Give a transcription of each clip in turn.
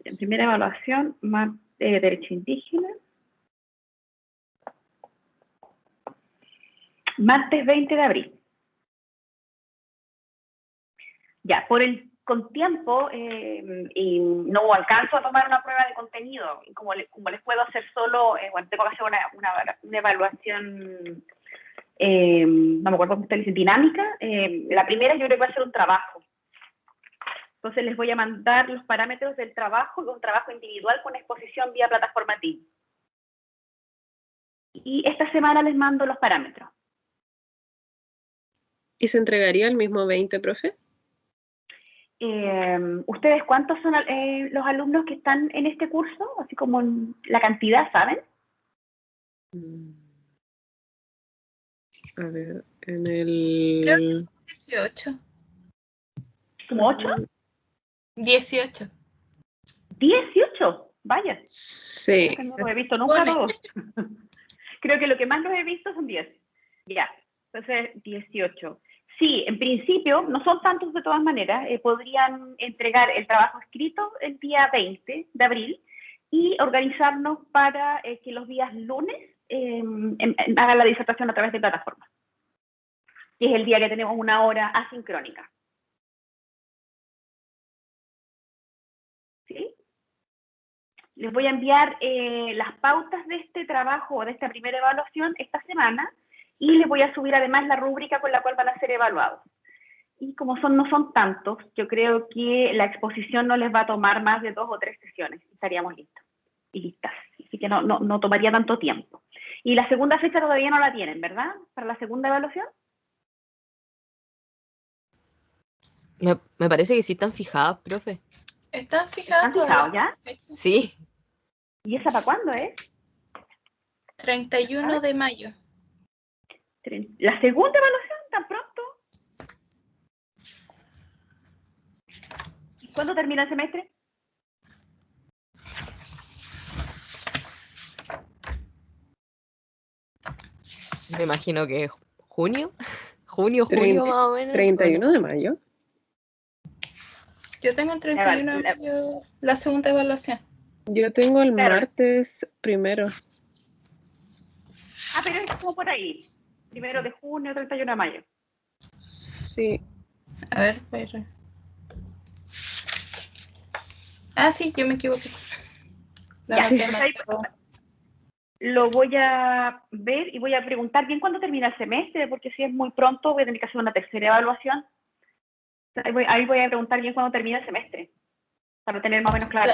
En primera evaluación, derecho indígena. Martes 20 de abril. Ya, con tiempo, y no alcanzo a tomar una prueba de contenido, como les puedo hacer solo, bueno, tengo que hacer una evaluación, no me acuerdo cómo usted dice, dinámica. La primera yo creo que va a ser un trabajo. Entonces les voy a mandar los parámetros del trabajo, un trabajo individual con exposición vía plataforma Teams. Y esta semana les mando los parámetros. ¿Y se entregaría el mismo 20, profe? ¿Ustedes cuántos son los alumnos que están en este curso? Así como la cantidad, ¿saben? A ver, en el... Creo que son 18. ¿Como 8? 18. 18, vaya. Sí. Creo que no lo he visto nunca todos. Creo que lo que más los he visto son 10. Ya, entonces 18. Sí, en principio, no son tantos de todas maneras, podrían entregar el trabajo escrito el día 20 de abril y organizarnos para que los días lunes hagan la disertación a través de plataforma, que es el día que tenemos una hora asincrónica. ¿Sí? Les voy a enviar las pautas de este trabajo, de esta primera evaluación, esta semana, y les voy a subir además la rúbrica con la cual van a ser evaluados. Y como no son tantos, yo creo que la exposición no les va a tomar más de 2 o 3 sesiones. Estaríamos listos y listas. Así que no tomaría tanto tiempo. Y la segunda fecha todavía no la tienen, ¿verdad? Para la segunda evaluación. Me parece que sí están fijadas, profe. ¿Están fijadas ¿Están fijados ya? Sí. ¿Y esa para cuándo es? 31 de mayo. ¿La segunda evaluación tan pronto? ¿Cuándo termina el semestre? Me imagino que junio. Junio, julio más o menos. 31 de mayo. Yo tengo el 31 de mayo la segunda evaluación. Yo tengo el martes 1. Ah, pero es como por ahí. 1 de junio, 31 de mayo. Sí. A ver, pero... Ah, sí, yo me equivoqué. Lo voy a ver y voy a preguntar bien cuándo termina el semestre, porque si es muy pronto voy a tener que hacer una tercera evaluación. Ahí voy a preguntar bien cuándo termina el semestre, para tener más o menos claro.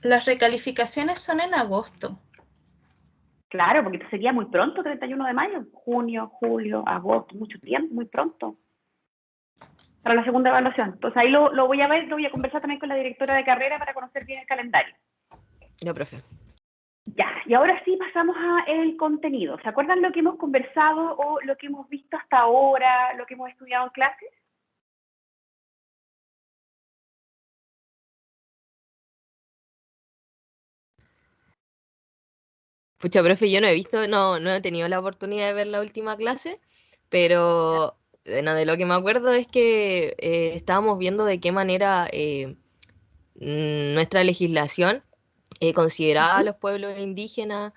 Las recalificaciones son en agosto. Claro, porque sería muy pronto, 31 de mayo. Junio, julio, agosto, mucho tiempo, muy pronto. Para la segunda evaluación. Entonces ahí lo voy a ver, lo voy a conversar también con la directora de carrera para conocer bien el calendario. Ya, profe. Ya, y ahora sí pasamos a el contenido. ¿Se acuerdan lo que hemos conversado o lo que hemos visto hasta ahora, lo que hemos estudiado en clases? Pucha, profe, yo no he visto, no he tenido la oportunidad de ver la última clase, pero de lo que me acuerdo es que estábamos viendo de qué manera nuestra legislación consideraba a los pueblos indígenas,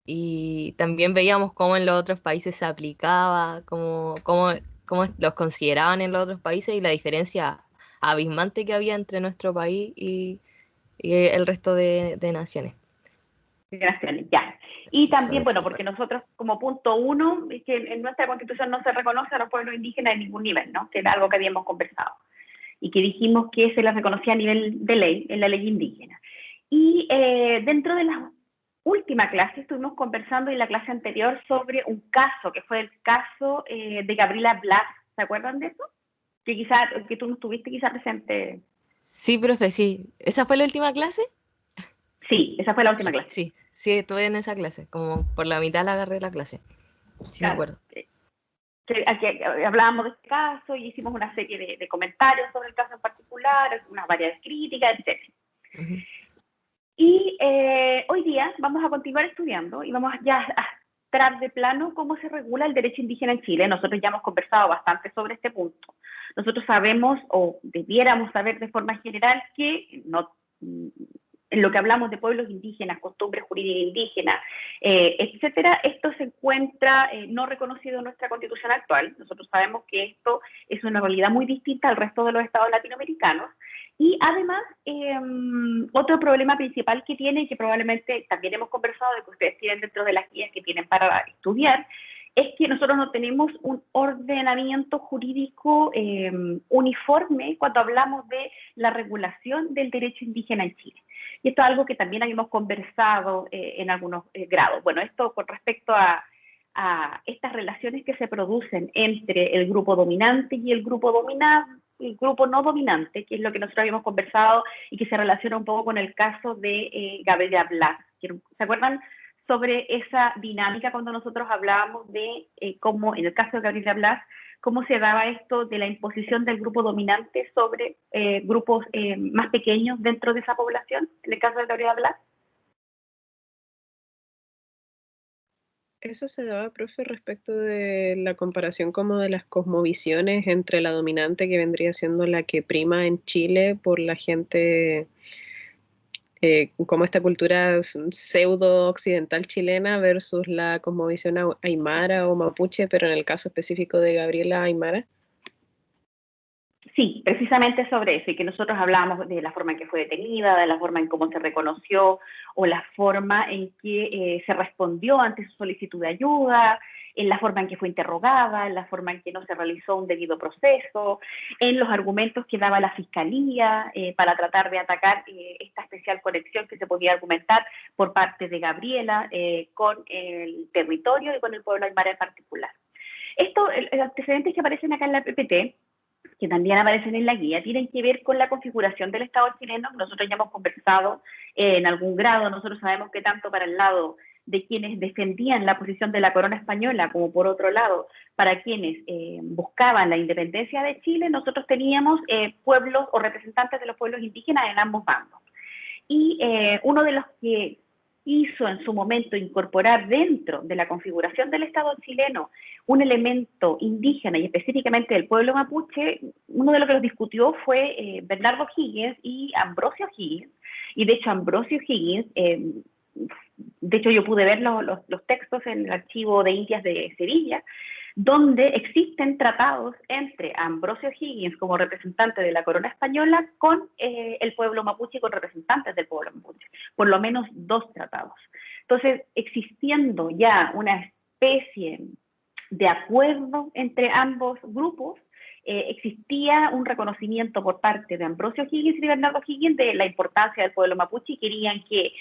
y también veíamos cómo en los otros países se aplicaba, cómo los consideraban en los otros países y la diferencia abismante que había entre nuestro país y el resto de naciones. Migraciones, ya. Y también, bueno, porque nosotros como punto 1, es que en nuestra Constitución no se reconoce a los pueblos indígenas en ningún nivel, ¿no? Que era algo que habíamos conversado. Y que dijimos que se les reconocía a nivel de ley, en la ley indígena. Y dentro de la última clase estuvimos conversando en la clase anterior sobre un caso, que fue el caso de Gabriela Blas. ¿Se acuerdan de eso? Que tú no estuviste quizá presente. Sí, profe, sí. ¿Esa fue la última clase? Sí, esa fue la última clase. Sí, estuve en esa clase, como por la mitad la agarré la clase. Sí, claro, me acuerdo. Aquí hablábamos de este caso y hicimos una serie de comentarios sobre el caso en particular, unas varias críticas, etc. Y hoy día vamos a continuar estudiando y vamos ya a tratar de plano cómo se regula el derecho indígena en Chile. Nosotros ya hemos conversado bastante sobre este punto. Nosotros sabemos, o debiéramos saber de forma general, que no, en lo que hablamos de pueblos indígenas, costumbres jurídicas indígenas, etcétera, esto se encuentra no reconocido en nuestra Constitución actual. Nosotros sabemos que esto es una realidad muy distinta al resto de los estados latinoamericanos. Y además, otro problema principal que tiene, y que probablemente también hemos conversado de que ustedes tienen dentro de las guías que tienen para estudiar, es que nosotros no tenemos un ordenamiento jurídico uniforme cuando hablamos de la regulación del derecho indígena en Chile. Y esto es algo que también habíamos conversado en algunos grados. Bueno, esto con respecto a estas relaciones que se producen entre el grupo dominante y el grupo no dominante, que es lo que nosotros habíamos conversado y que se relaciona un poco con el caso de Gabriela Blas. ¿Se acuerdan sobre esa dinámica cuando nosotros hablábamos de cómo, en el caso de Gabriela Blas, cómo se daba esto de la imposición del grupo dominante sobre grupos más pequeños dentro de esa población, en el caso de Gabriela Blas? Eso se daba, profe, respecto de la comparación como de las cosmovisiones entre la dominante, que vendría siendo la que prima en Chile por la gente, como esta cultura pseudo-occidental chilena versus la cosmovisión aymara o mapuche, pero en el caso específico de Gabriela Aymara. Sí, precisamente sobre eso, y que nosotros hablábamos de la forma en que fue detenida, de la forma en cómo se reconoció, o la forma en que se respondió ante su solicitud de ayuda, en la forma en que fue interrogada, en la forma en que no se realizó un debido proceso, en los argumentos que daba la Fiscalía para tratar de atacar esta especial conexión que se podía argumentar por parte de Gabriela con el territorio y con el pueblo aymara en particular. Los antecedentes que aparecen acá en la PPT, que también aparecen en la guía, tienen que ver con la configuración del Estado chileno. Nosotros ya hemos conversado en algún grado. Nosotros sabemos que tanto para el lado de quienes defendían la posición de la corona española, como por otro lado, para quienes buscaban la independencia de Chile, nosotros teníamos pueblos o representantes de los pueblos indígenas en ambos bandos. Y uno de los que hizo en su momento incorporar dentro de la configuración del Estado chileno un elemento indígena y específicamente del pueblo mapuche, uno de los que los discutió fue Bernardo Higgins y Ambrosio Higgins. Y de hecho Ambrosio Higgins, de hecho yo pude ver los textos en el archivo de Indias de Sevilla, donde existen tratados entre Ambrosio Higgins como representante de la corona española con el pueblo mapuche y con representantes del pueblo mapuche, por lo menos 2 tratados. Entonces, existiendo ya una especie de acuerdo entre ambos grupos, existía un reconocimiento por parte de Ambrosio Higgins y de Bernardo Higgins de la importancia del pueblo mapuche, y querían que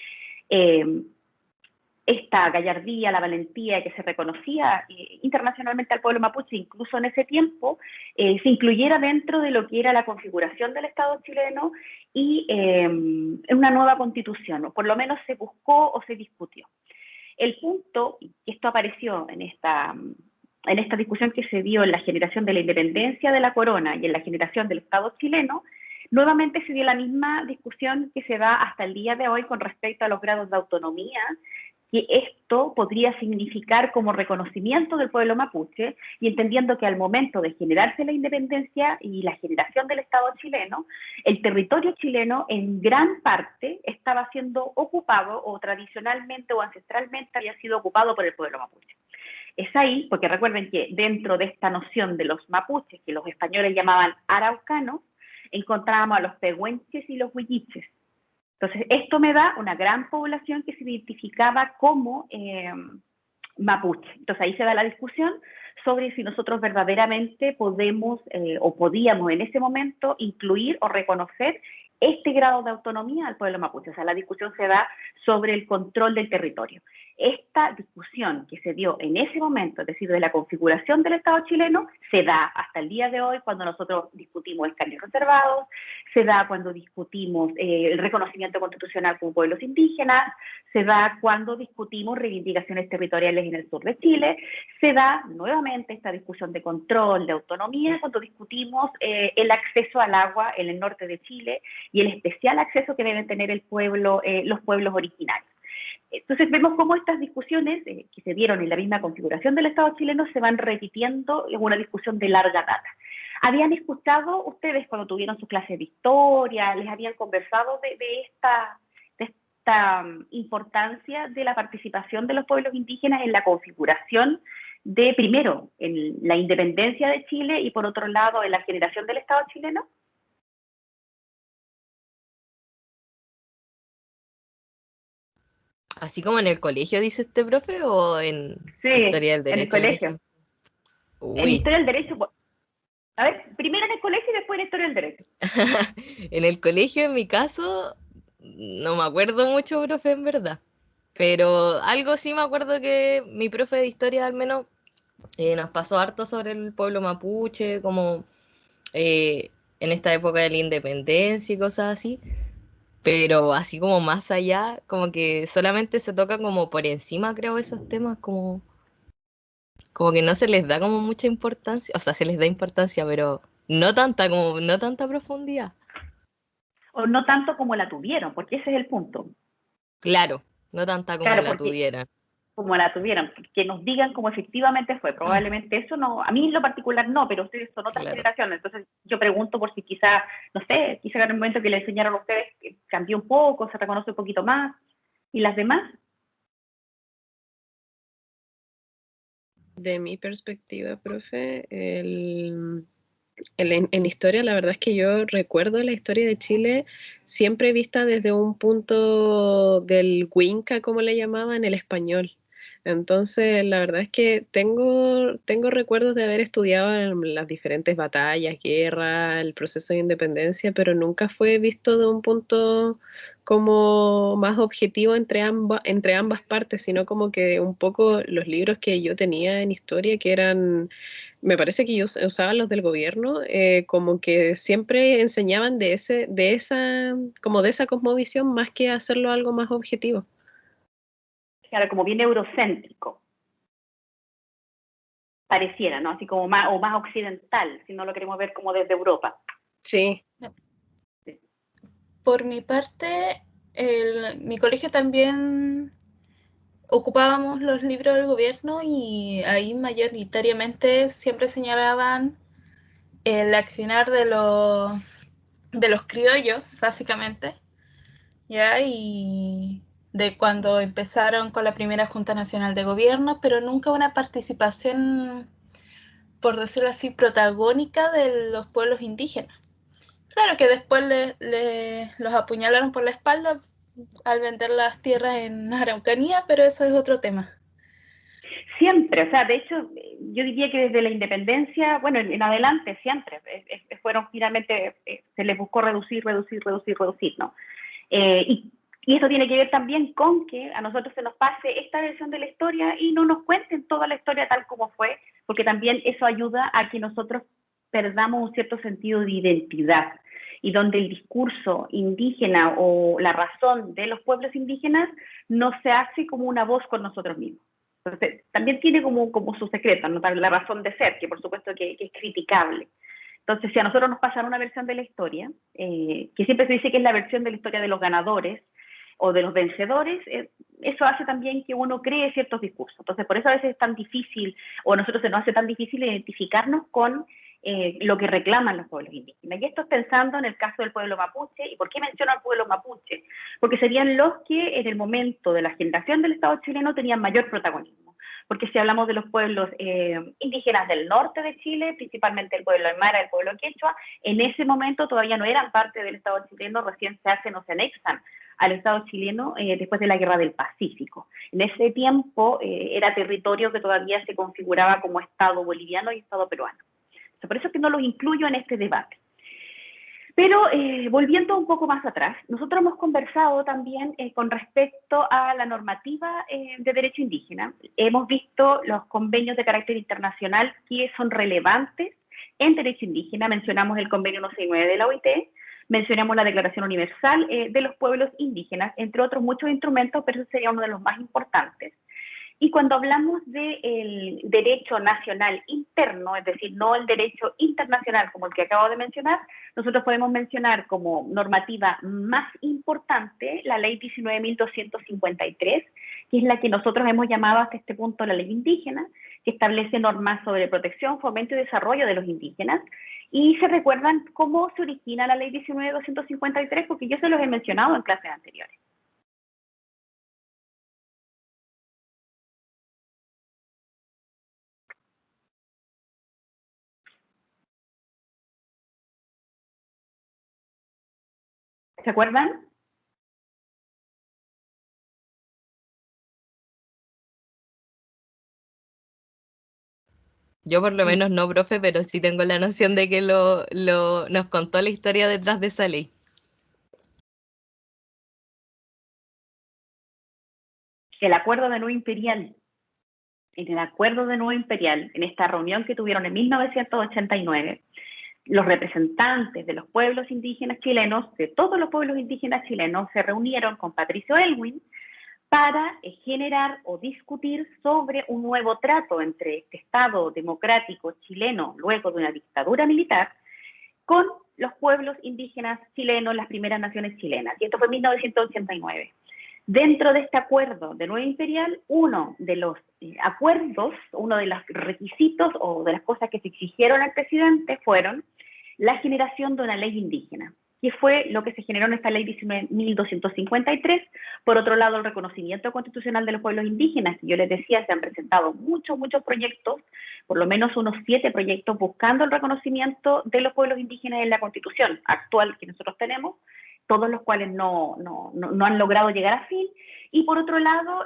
esta gallardía, la valentía que se reconocía internacionalmente al pueblo mapuche, incluso en ese tiempo, se incluyera dentro de lo que era la configuración del Estado chileno y en una nueva constitución, o por lo menos se buscó o se discutió. El punto, y esto apareció en esta discusión que se dio en la generación de la independencia de la corona y en la generación del Estado chileno, nuevamente se dio la misma discusión que se da hasta el día de hoy con respecto a los grados de autonomía que esto podría significar como reconocimiento del pueblo mapuche, y entendiendo que al momento de generarse la independencia y la generación del Estado chileno, el territorio chileno en gran parte estaba siendo ocupado, o tradicionalmente o ancestralmente había sido ocupado por el pueblo mapuche. Es ahí, porque recuerden que dentro de esta noción de los mapuches, que los españoles llamaban araucanos, encontrábamos a los pehuenches y los huilliches. Entonces, esto me da una gran población que se identificaba como mapuche. Entonces, ahí se da la discusión sobre si nosotros verdaderamente podemos o podíamos en ese momento incluir o reconocer este grado de autonomía al pueblo mapuche. O sea, la discusión se da sobre el control del territorio. Esta discusión que se dio en ese momento, es decir, de la configuración del Estado chileno, se da hasta el día de hoy cuando nosotros discutimos escaños reservados, se da cuando discutimos el reconocimiento constitucional como pueblos indígenas, se da cuando discutimos reivindicaciones territoriales en el sur de Chile, se da nuevamente esta discusión de control, de autonomía, cuando discutimos el acceso al agua en el norte de Chile y el especial acceso que deben tener el pueblo, los pueblos originarios. Entonces vemos cómo estas discusiones que se dieron en la misma configuración del Estado chileno se van repitiendo en una discusión de larga data. ¿Habían escuchado ustedes cuando tuvieron sus clases de historia, les habían conversado de esta importancia de la participación de los pueblos indígenas en la configuración de, primero, en la independencia de Chile y por otro lado, en la generación del Estado chileno? ¿Así como en el colegio, dice este profe, o en Sí, historia del en el derecho, por colegio. ejemplo? En Uy, historia del derecho, a ver, primero en el colegio y después en historia del derecho. en el colegio, en mi caso, no me acuerdo mucho, profe, en verdad. Pero algo sí me acuerdo que mi profe de historia al menos nos pasó harto sobre el pueblo mapuche, como eh, en esta época de la independencia y cosas así. Pero así como más allá, como que solamente se toca como por encima, creo, esos temas, como que no se les da como mucha importancia, o sea, se les da importancia, pero no tanta, como no tanta profundidad. O no tanto como la tuvieron, porque ese es el punto. Claro, no tanta como Claro, la porque tuvieran. como la tuvieron, que nos digan cómo efectivamente fue. Probablemente eso no, a mí en lo particular no, pero ustedes son otra Claro. generación, entonces yo pregunto por si quizá, no sé, quizá en el momento que le enseñaron a ustedes cambió un poco, se reconoce un poquito más, y las demás. De mi perspectiva, profe, en historia, la verdad es que yo recuerdo la historia de Chile siempre vista desde un punto del Winca, como le llamaban, el español. Entonces, la verdad es que tengo recuerdos de haber estudiado en las diferentes batallas, guerras, el proceso de independencia, pero nunca fue visto de un punto como más objetivo entre ambas partes, sino como que un poco los libros que yo tenía en historia, que eran, me parece que ellos usaban los del gobierno, como que siempre enseñaban como de esa cosmovisión más que hacerlo algo más objetivo. Claro, como bien eurocéntrico, pareciera, ¿no? Así como más, o más occidental, si no lo queremos ver como desde Europa. Sí. Por mi parte, mi colegio también ocupábamos los libros del gobierno y ahí mayoritariamente siempre señalaban el accionar de los criollos, básicamente, ¿ya? Y de cuando empezaron con la primera Junta Nacional de Gobierno, pero nunca una participación, por decirlo así, protagónica de los pueblos indígenas. Claro que después los apuñalaron por la espalda al vender las tierras en Araucanía, pero eso es otro tema. Siempre, o sea, de hecho, yo diría que desde la independencia, bueno, en adelante, siempre, fueron finalmente, se les buscó reducir, ¿no? Y eso tiene que ver también con que a nosotros se nos pase esta versión de la historia y no nos cuenten toda la historia tal como fue, porque también eso ayuda a que nosotros perdamos un cierto sentido de identidad y donde el discurso indígena o la razón de los pueblos indígenas no se hace como una voz con nosotros mismos. Entonces, también tiene como su secreto, ¿no? La razón de ser, que por supuesto que es criticable. Entonces, si a nosotros nos pasan una versión de la historia, que siempre se dice que es la versión de la historia de los ganadores o de los vencedores, eso hace también que uno cree ciertos discursos. Entonces, por eso a veces es tan difícil, o a nosotros se nos hace tan difícil identificarnos con lo que reclaman los pueblos indígenas. Y esto es pensando en el caso del pueblo mapuche. ¿Y por qué menciono al pueblo mapuche? Porque serían los que en el momento de la generación del Estado chileno tenían mayor protagonismo. Porque si hablamos de los pueblos indígenas del norte de Chile, principalmente el pueblo aymara, el pueblo quechua, en ese momento todavía no eran parte del Estado chileno, recién se hacen o se anexan al Estado chileno después de la Guerra del Pacífico. En ese tiempo era territorio que todavía se configuraba como Estado boliviano y Estado peruano. Por eso es que no los incluyo en este debate. Pero volviendo un poco más atrás, nosotros hemos conversado también con respecto a la normativa de derecho indígena. Hemos visto los convenios de carácter internacional que son relevantes en derecho indígena. Mencionamos el convenio 169 de la OIT, mencionamos la Declaración Universal de los Pueblos Indígenas, entre otros muchos instrumentos, pero ese sería uno de los más importantes. Y cuando hablamos del derecho nacional interno, es decir, no el derecho internacional como el que acabo de mencionar, nosotros podemos mencionar como normativa más importante la ley 19.253, que es la que nosotros hemos llamado hasta este punto la ley indígena, que establece normas sobre protección, fomento y desarrollo de los indígenas, Y se recuerdan cómo se origina la ley 19.253, porque yo se los he mencionado en clases anteriores. ¿Se acuerdan? Yo por lo menos no, profe, pero sí tengo la noción de que nos contó la historia detrás de esa ley. El acuerdo de Nueva Imperial. En el acuerdo de Nueva Imperial, en esta reunión que tuvieron en 1989, los representantes de los pueblos indígenas chilenos, de todos los pueblos indígenas chilenos, se reunieron con Patricio Aylwin para generar o discutir sobre un nuevo trato entre este Estado democrático chileno, luego de una dictadura militar, con los pueblos indígenas chilenos, las primeras naciones chilenas. Y esto fue en 1989. Dentro de este acuerdo de Nueva Imperial, uno de los acuerdos, uno de los requisitos o de las cosas que se exigieron al presidente fueron la generación de una ley indígena, que fue lo que se generó en esta ley 19.253. Por otro lado, el reconocimiento constitucional de los pueblos indígenas. Yo les decía, se han presentado muchos proyectos, por lo menos unos 7 proyectos buscando el reconocimiento de los pueblos indígenas en la Constitución actual que nosotros tenemos, todos los cuales no han logrado llegar a fin. Y por otro lado,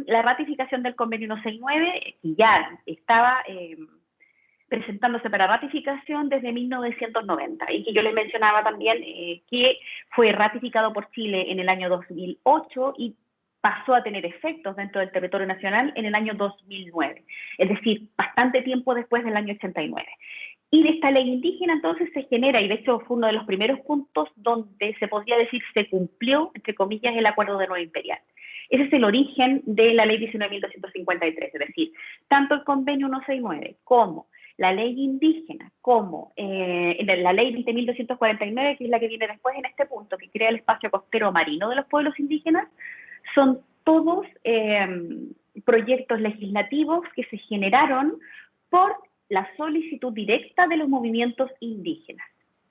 la ratificación del Convenio 169, que ya estaba presentándose para ratificación desde 1990, y que yo les mencionaba también que fue ratificado por Chile en el año 2008 y pasó a tener efectos dentro del territorio nacional en el año 2009, es decir, bastante tiempo después del año 89. Y de esta ley indígena entonces se genera, y de hecho fue uno de los primeros puntos donde se podría decir se cumplió, entre comillas, el acuerdo de Nueva Imperial. Ese es el origen de la ley 19.253, es decir, tanto el convenio 169 como la ley indígena, como la ley 20.249, que es la que viene después en este punto, que crea el espacio costero marino de los pueblos indígenas, son todos proyectos legislativos que se generaron por la solicitud directa de los movimientos indígenas.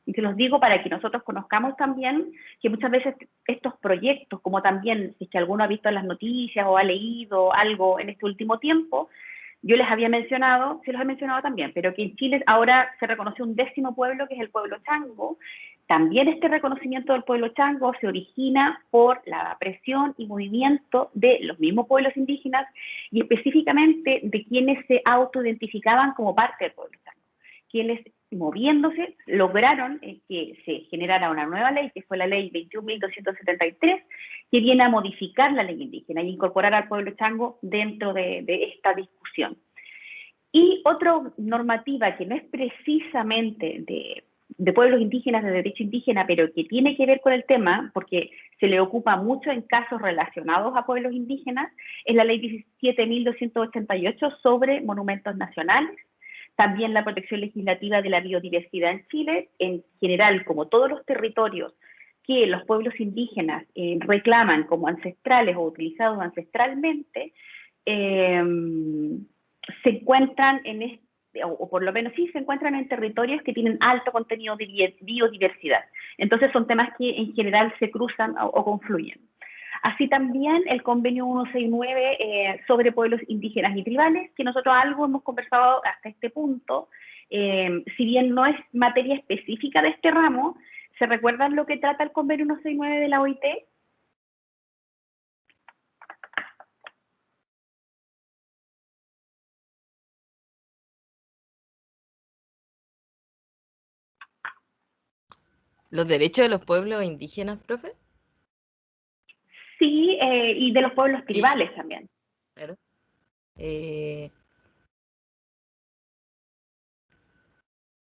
Y se los digo para que nosotros conozcamos también que muchas veces estos proyectos, como también si es que alguno ha visto en las noticias o ha leído algo en este último tiempo, yo les había mencionado, se los he mencionado también, pero que en Chile ahora se reconoce un 10º pueblo, que es el pueblo chango. También este reconocimiento del pueblo chango se origina por la presión y movimiento de los mismos pueblos indígenas y específicamente de quienes se autoidentificaban como parte del pueblo chango, quienes moviéndose lograron que se generara una nueva ley, que fue la ley 21.273, que viene a modificar la ley indígena y incorporar al pueblo chango dentro de esta discusión. Y otra normativa que no es precisamente de pueblos indígenas, de derecho indígena, pero que tiene que ver con el tema, porque se le ocupa mucho en casos relacionados a pueblos indígenas, es la ley 17.288 sobre monumentos nacionales. También la protección legislativa de la biodiversidad en Chile, en general, como todos los territorios que los pueblos indígenas reclaman como ancestrales o utilizados ancestralmente, se encuentran o por lo menos sí se encuentran en territorios que tienen alto contenido de biodiversidad. Entonces son temas que en general se cruzan o confluyen. Así también el convenio 169 sobre pueblos indígenas y tribales, que nosotros algo hemos conversado hasta este punto, si bien no es materia específica de este ramo. ¿Se recuerdan lo que trata el convenio 169 de la OIT? ¿Los derechos de los pueblos indígenas, profe? Sí, y de los pueblos tribales también. Claro.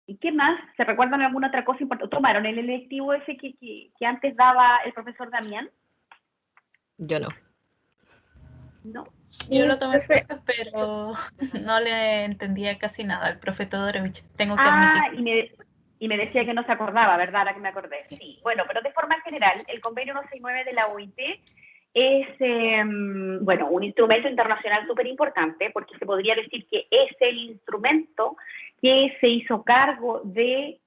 ¿Y qué más? ¿Se recuerdan alguna otra cosa importante? ¿Tomaron el electivo ese que antes daba el profesor Damián? Yo no. No. Yo lo tomé, profe, pero no le entendía casi nada al profe Todorovich. Tengo que admitir. Y me decía que no se acordaba, ¿verdad? Ahora que me acordé. Sí. Bueno, pero de forma general, el convenio 169 de la OIT es, bueno, un instrumento internacional súper importante, porque se podría decir que es el instrumento que se hizo cargo de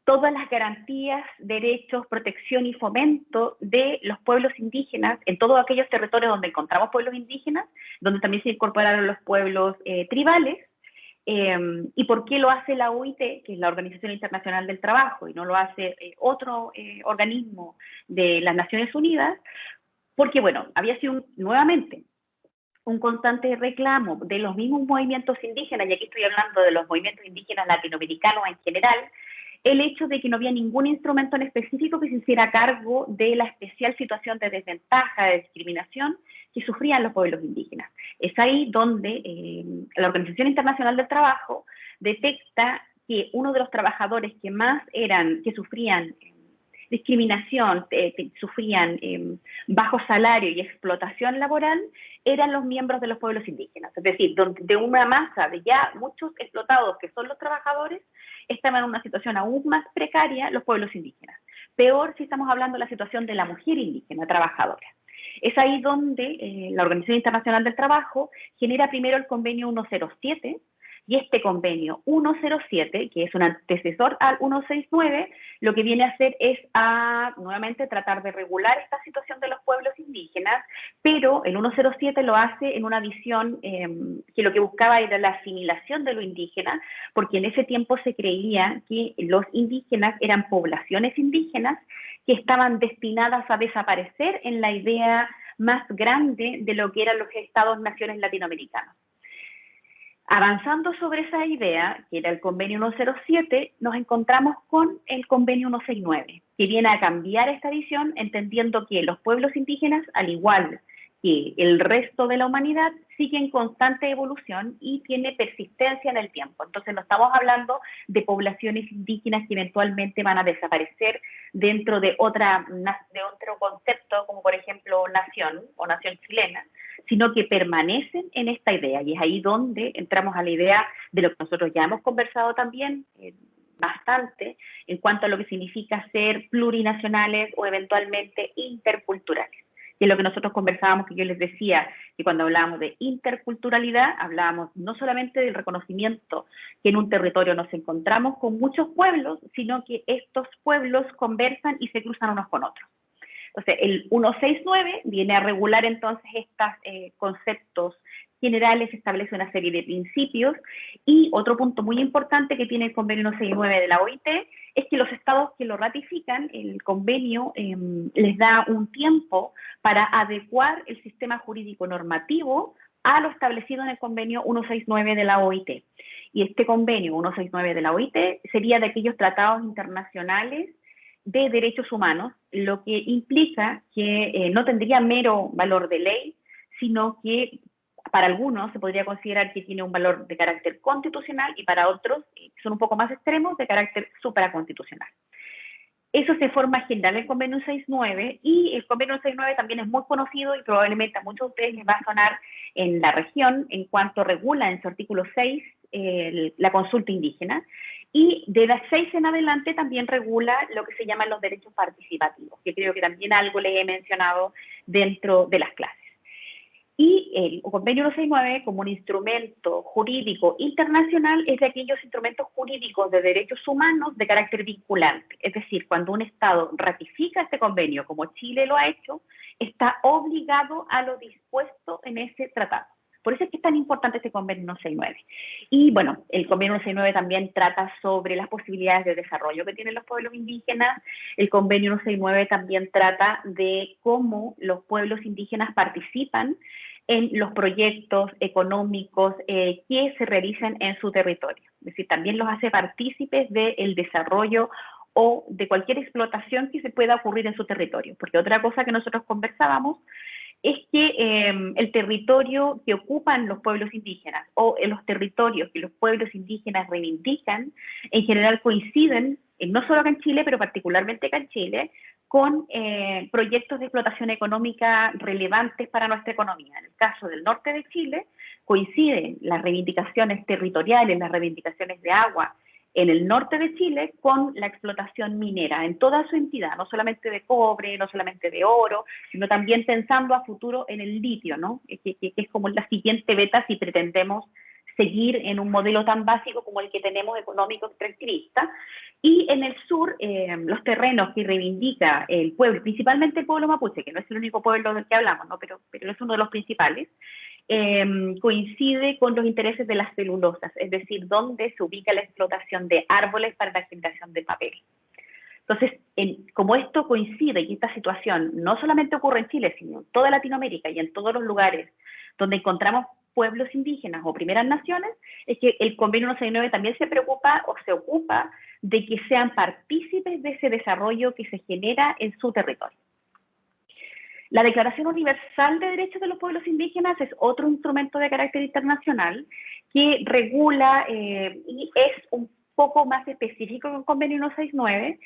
todas las garantías, derechos, protección y fomento de los pueblos indígenas en todos aquellos territorios donde encontramos pueblos indígenas, donde también se incorporaron los pueblos tribales. ¿Y por qué lo hace la OIT, que es la Organización Internacional del Trabajo, y no lo hace otro organismo de las Naciones Unidas? Porque, bueno, había sido nuevamente un constante reclamo de los mismos movimientos indígenas, y aquí estoy hablando de los movimientos indígenas latinoamericanos en general, el hecho de que no había ningún instrumento en específico que se hiciera cargo de la especial situación de desventaja, de discriminación que sufrían los pueblos indígenas. Es ahí donde la Organización Internacional del Trabajo detecta que uno de los trabajadores que más que sufrían discriminación, sufrían bajo salario y explotación laboral, eran los miembros de los pueblos indígenas. Es decir, de una masa de ya muchos explotados que son los trabajadores, estaban en una situación aún más precaria los pueblos indígenas. Peor si estamos hablando de la situación de la mujer indígena trabajadora. Es ahí donde la Organización Internacional del Trabajo genera primero el convenio 107, y este convenio 107, que es un antecesor al 169, lo que viene a hacer es nuevamente tratar de regular esta situación de los pueblos indígenas, pero el 107 lo hace en una visión que lo que buscaba era la asimilación de lo indígena, porque en ese tiempo se creía que los indígenas eran poblaciones indígenas que estaban destinadas a desaparecer en la idea más grande de lo que eran los estados-naciones latinoamericanos. Avanzando sobre esa idea, que era el convenio 107, nos encontramos con el convenio 169, que viene a cambiar esta visión, entendiendo que los pueblos indígenas, al igual que el resto de la humanidad, siguen constante evolución y tiene persistencia en el tiempo. Entonces no estamos hablando de poblaciones indígenas que eventualmente van a desaparecer dentro de otro concepto, como por ejemplo nación o nación chilena, sino que permanecen en esta idea. Y es ahí donde entramos a la idea de lo que nosotros ya hemos conversado también bastante en cuanto a lo que significa ser plurinacionales o eventualmente interculturales. Y es lo que nosotros conversábamos, que yo les decía, que cuando hablábamos de interculturalidad, hablábamos no solamente del reconocimiento que en un territorio nos encontramos con muchos pueblos, sino que estos pueblos conversan y se cruzan unos con otros. Entonces, el 169 viene a regular entonces estos conceptos generales, establece una serie de principios, y otro punto muy importante que tiene el convenio 169 de la OIT es que los estados que lo ratifican, el convenio les da un tiempo para adecuar el sistema jurídico normativo a lo establecido en el convenio 169 de la OIT. Y este convenio 169 de la OIT sería de aquellos tratados internacionales de derechos humanos, lo que implica que no tendría mero valor de ley, sino que para algunos se podría considerar que tiene un valor de carácter constitucional y para otros, que son un poco más extremos, de carácter supraconstitucional. Eso se forma general en el convenio 69, y el convenio 69 también es muy conocido y probablemente a muchos de ustedes les va a sonar en la región en cuanto regula en su artículo 6 la consulta indígena, y de las 6 en adelante también regula lo que se llaman los derechos participativos, que creo que también algo les he mencionado dentro de las clases. Y el convenio 169, como un instrumento jurídico internacional, es de aquellos instrumentos jurídicos de derechos humanos de carácter vinculante. Es decir, cuando un Estado ratifica este convenio, como Chile lo ha hecho, está obligado a lo dispuesto en ese tratado. Por eso es que es tan importante este convenio 169. Y bueno, el convenio 169 también trata sobre las posibilidades de desarrollo que tienen los pueblos indígenas. El convenio 169 también trata de cómo los pueblos indígenas participan en los proyectos económicos que se realicen en su territorio. Es decir, también los hace partícipes del desarrollo o de cualquier explotación que se pueda ocurrir en su territorio. Porque otra cosa que nosotros conversábamos es que el territorio que ocupan los pueblos indígenas o los territorios que los pueblos indígenas reivindican, en general coinciden, no solo acá en Chile, pero particularmente acá en Chile, con proyectos de explotación económica relevantes para nuestra economía. En el caso del norte de Chile, coinciden las reivindicaciones territoriales, las reivindicaciones de agua en el norte de Chile con la explotación minera en toda su entidad, no solamente de cobre, no solamente de oro, sino también pensando a futuro en el litio, ¿no? Que es como la siguiente beta si pretendemos seguir en un modelo tan básico como el que tenemos económico extractivista. Y en el sur, los terrenos que reivindica el pueblo, principalmente el pueblo mapuche, que no es el único pueblo del que hablamos, ¿no? pero es uno de los principales, coincide con los intereses de las celulosas, es decir, donde se ubica la explotación de árboles para la generación de papel. Entonces, como esto coincide y esta situación no solamente ocurre en Chile, sino en toda Latinoamérica y en todos los lugares donde encontramos pueblos indígenas o primeras naciones, es que el Convenio 169 también se preocupa o se ocupa de que sean partícipes de ese desarrollo que se genera en su territorio. La Declaración Universal de Derechos de los Pueblos Indígenas es otro instrumento de carácter internacional que regula y es un poco más específico que el Convenio 169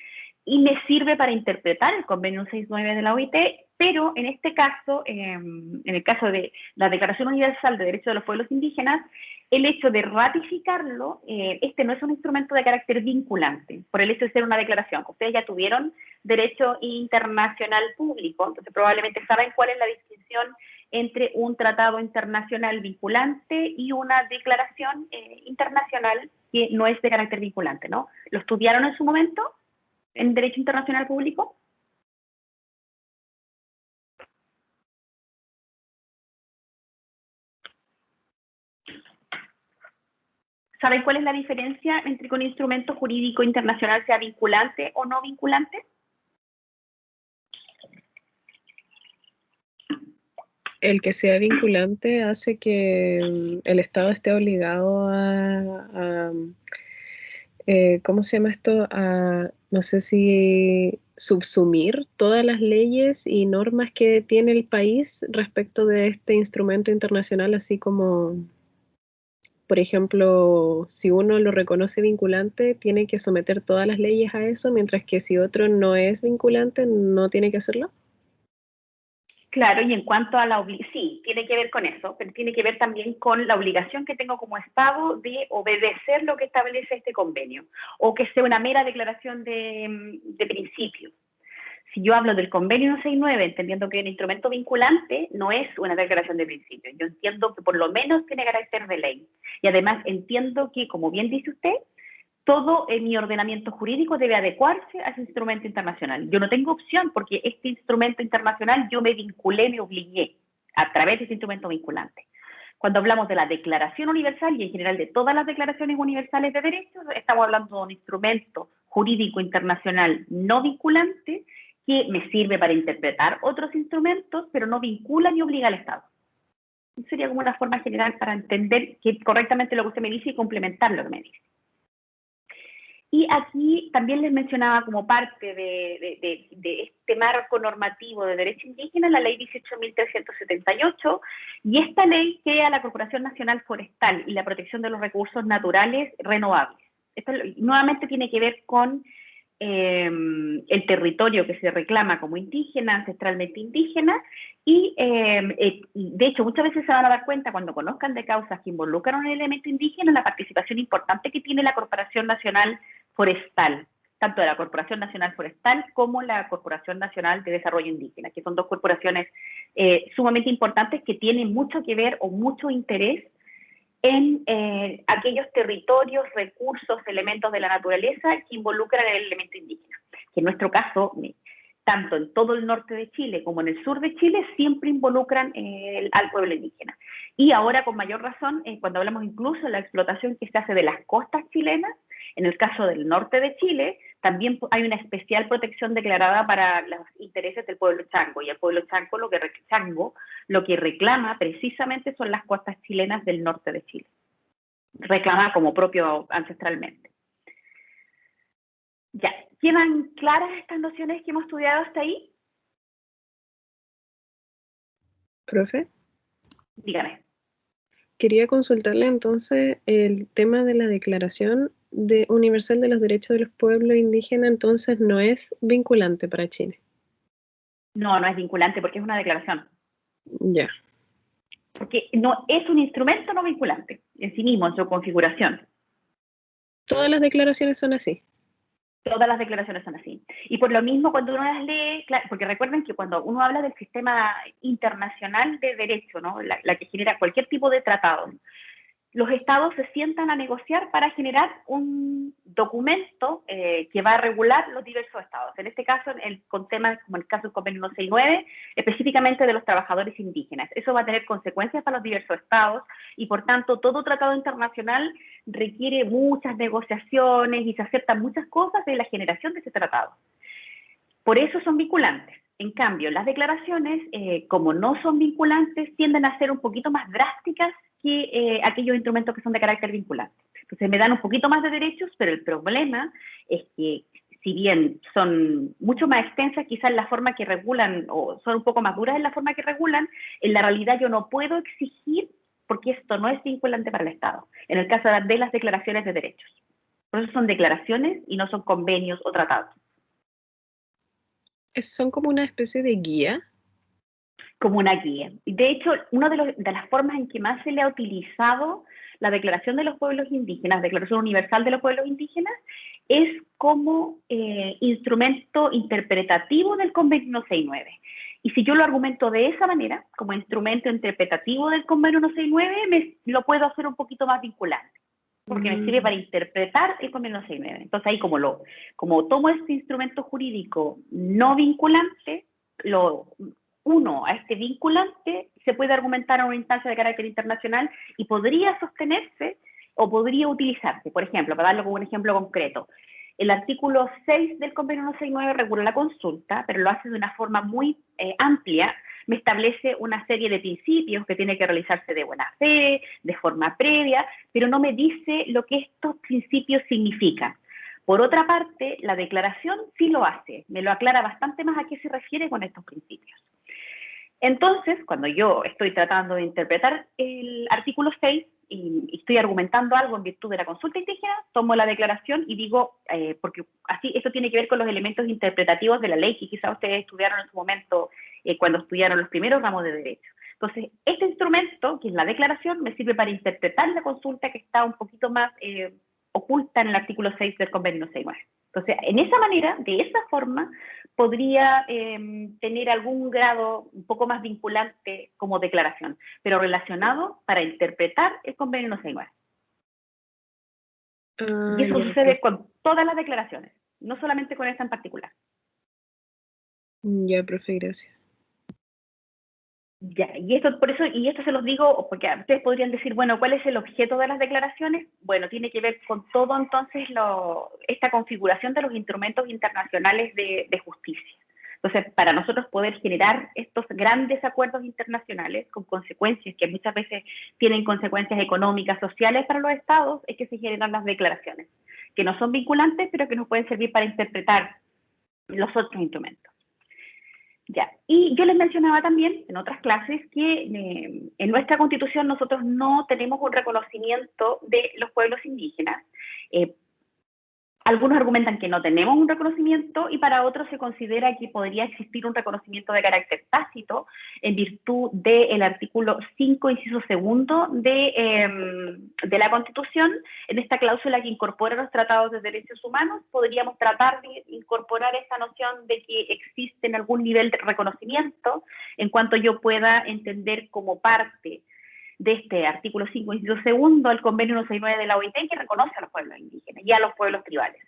y me sirve para interpretar el Convenio 169 de la OIT, pero en este caso, en el caso de la Declaración Universal de Derechos de los Pueblos Indígenas, el hecho de ratificarlo, este no es un instrumento de carácter vinculante, por el hecho de ser una declaración. Ustedes ya tuvieron derecho internacional público, entonces probablemente saben cuál es la distinción entre un tratado internacional vinculante y una declaración internacional que no es de carácter vinculante, ¿no? ¿Lo estudiaron en su momento en derecho internacional público? ¿Saben cuál es la diferencia entre que un instrumento jurídico internacional sea vinculante o no vinculante? El que sea vinculante hace que el Estado esté obligado ¿cómo se llama esto? No sé si subsumir todas las leyes y normas que tiene el país respecto de este instrumento internacional, así como, por ejemplo, si uno lo reconoce vinculante, tiene que someter todas las leyes a eso, mientras que si otro no es vinculante, no tiene que hacerlo. Claro, y en cuanto a la obligación, sí, tiene que ver con eso, pero tiene que ver también con la obligación que tengo como Estado de obedecer lo que establece este convenio, o que sea una mera declaración de principio. Si yo hablo del convenio 169, entendiendo que es un instrumento vinculante, no es una declaración de principio. Yo entiendo que por lo menos tiene carácter de ley. Y además entiendo que, como bien dice usted, todo en mi ordenamiento jurídico debe adecuarse a ese instrumento internacional. Yo no tengo opción porque este instrumento internacional yo me vinculé, me obligué a través de ese instrumento vinculante. Cuando hablamos de la Declaración Universal y en general de todas las declaraciones universales de derechos, estamos hablando de un instrumento jurídico internacional no vinculante que me sirve para interpretar otros instrumentos, pero no vincula ni obliga al Estado. Sería como una forma general para entender que correctamente lo que usted me dice y complementar lo que me dice. Y aquí también les mencionaba como parte de este marco normativo de derecho indígena la ley 18.378, y esta ley crea la Corporación Nacional Forestal y la protección de los recursos naturales renovables. Esto nuevamente tiene que ver con el territorio que se reclama como indígena, ancestralmente indígena, y de hecho muchas veces se van a dar cuenta cuando conozcan de causas que involucran un elemento indígena, la participación importante que tiene la Corporación Nacional Forestal, tanto de la Corporación Nacional Forestal como la Corporación Nacional de Desarrollo Indígena, que son dos corporaciones sumamente importantes que tienen mucho que ver o mucho interés en aquellos territorios, recursos, elementos de la naturaleza que involucran el elemento indígena. Que en nuestro caso, tanto en todo el norte de Chile como en el sur de Chile, siempre involucran al pueblo indígena. Y ahora con mayor razón, cuando hablamos incluso de la explotación que se hace de las costas chilenas, en el caso del norte de Chile, también hay una especial protección declarada para los intereses del pueblo chango, y el pueblo chango lo que reclama precisamente son las costas chilenas del norte de Chile. Reclama como propio ancestralmente. Ya, ¿quedan claras estas nociones que hemos estudiado hasta ahí? Profe, Dígame. quería consultarle entonces el tema de la Declaración Universal de los Derechos de los Pueblos Indígenas, entonces no es vinculante para Chile. No, no es vinculante porque es una declaración. Ya. Porque no es un instrumento no vinculante en sí mismo, en su configuración. Todas las declaraciones son así. Todas las declaraciones son así. Y por lo mismo, cuando uno las lee, claro, porque recuerden que cuando uno habla del sistema internacional de derecho, ¿no? La que genera cualquier tipo de tratado, los estados se sientan a negociar para generar un documento que va a regular los diversos estados. En este caso, con temas como el caso del convenio 169, específicamente de los trabajadores indígenas. Eso va a tener consecuencias para los diversos estados y, por tanto, todo tratado internacional requiere muchas negociaciones y se aceptan muchas cosas de la generación de ese tratado. Por eso son vinculantes. En cambio, las declaraciones, como no son vinculantes, tienden a ser un poquito más drásticas que aquellos instrumentos que son de carácter vinculante. Entonces me dan un poquito más de derechos, pero el problema es que si bien son mucho más extensas quizás en la forma que regulan, o son un poco más duras en la forma que regulan, en la realidad yo no puedo exigir porque esto no es vinculante para el Estado, en el caso de las declaraciones de derechos. Por eso son declaraciones y no son convenios o tratados. Son como una especie de guía. Como una guía. De hecho, una de las formas en que más se le ha utilizado la Declaración de los Pueblos Indígenas, Declaración Universal de los Pueblos Indígenas, es como instrumento interpretativo del Convenio 169. Y si yo lo argumento de esa manera, como instrumento interpretativo del Convenio 169, lo puedo hacer un poquito más vinculante, porque me sirve para interpretar el Convenio 169. Entonces ahí como tomo este instrumento jurídico no vinculante, uno a este vinculante se puede argumentar en una instancia de carácter internacional y podría sostenerse o podría utilizarse. Por ejemplo, para darlo como un ejemplo concreto, el artículo 6 del Convenio 169 regula la consulta, pero lo hace de una forma muy amplia. Me establece una serie de principios que tiene que realizarse de buena fe, de forma previa, pero no me dice lo que estos principios significan. Por otra parte, la declaración sí lo hace, me lo aclara bastante más a qué se refiere con estos principios. Entonces, cuando yo estoy tratando de interpretar el artículo 6 y estoy argumentando algo en virtud de la consulta indígena, tomo la declaración y digo, porque así eso tiene que ver con los elementos interpretativos de la ley que quizás ustedes estudiaron en su momento cuando estudiaron los primeros ramos de derecho. Entonces, este instrumento, que es la declaración, me sirve para interpretar la consulta que está un poquito más oculta en el artículo 6 del Convenio 169. Entonces, en esa manera, de esa forma, podría tener algún grado un poco más vinculante como declaración, pero relacionado para interpretar el Convenio 169. Y eso sucede con todas las declaraciones, no solamente con esta en particular. Ya, profe, gracias. Ya, y esto se los digo porque ustedes podrían decir, bueno, ¿cuál es el objeto de las declaraciones? Bueno, tiene que ver con todo entonces esta configuración de los instrumentos internacionales de justicia. Entonces, para nosotros poder generar estos grandes acuerdos internacionales con consecuencias que muchas veces tienen consecuencias económicas, sociales para los estados, es que se generan las declaraciones, que no son vinculantes, pero que nos pueden servir para interpretar los otros instrumentos. Ya, y yo les mencionaba también en otras clases que en nuestra Constitución nosotros no tenemos un reconocimiento de los pueblos indígenas. Algunos argumentan que no tenemos un reconocimiento y para otros se considera que podría existir un reconocimiento de carácter tácito en virtud del artículo 5, inciso segundo de la Constitución. En esta cláusula que incorpora los tratados de derechos humanos, podríamos tratar de incorporar esta noción de que existe en algún nivel de reconocimiento en cuanto yo pueda entender como parte de este artículo 5, inciso segundo, al convenio 169 de la OIT, que reconoce a los pueblos indígenas y a los pueblos tribales.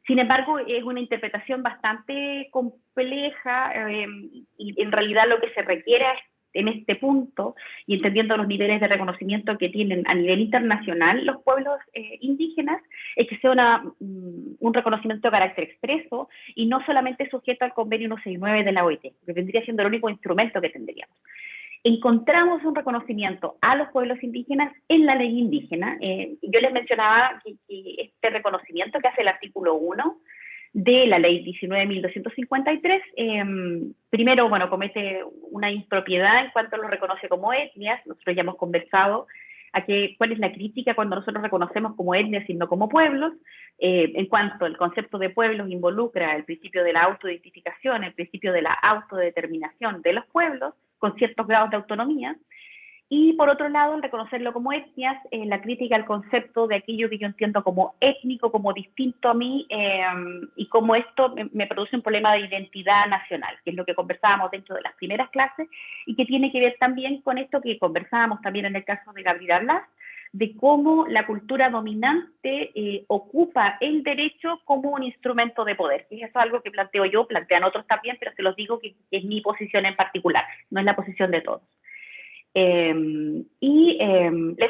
Sin embargo, es una interpretación bastante compleja y en realidad lo que se requiere en este punto, y entendiendo los niveles de reconocimiento que tienen a nivel internacional los pueblos indígenas, es que sea un reconocimiento de carácter expreso y no solamente sujeto al convenio 169 de la OIT, que vendría siendo el único instrumento que tendríamos. Encontramos un reconocimiento a los pueblos indígenas en la ley indígena. Yo les mencionaba que este reconocimiento que hace el artículo 1 de la ley 19.253, primero, bueno, comete una impropiedad en cuanto lo reconoce como etnias. Nosotros ya hemos conversado cuál es la crítica cuando nosotros reconocemos como etnias y no como pueblos. En cuanto al concepto de pueblos involucra el principio de la autoidentificación, el principio de la autodeterminación de los pueblos, con ciertos grados de autonomía, Y por otro lado, el reconocerlo como etnias, la crítica al concepto de aquello que yo entiendo como étnico, como distinto a mí, y cómo esto me produce un problema de identidad nacional, que es lo que conversábamos dentro de las primeras clases, y que tiene que ver también con esto que conversábamos también en el caso de Gabriela Blas, de cómo la cultura dominante ocupa el derecho como un instrumento de poder. Y eso es algo que planteo yo, plantean otros también, pero se los digo que es mi posición en particular, no es la posición de todos. Les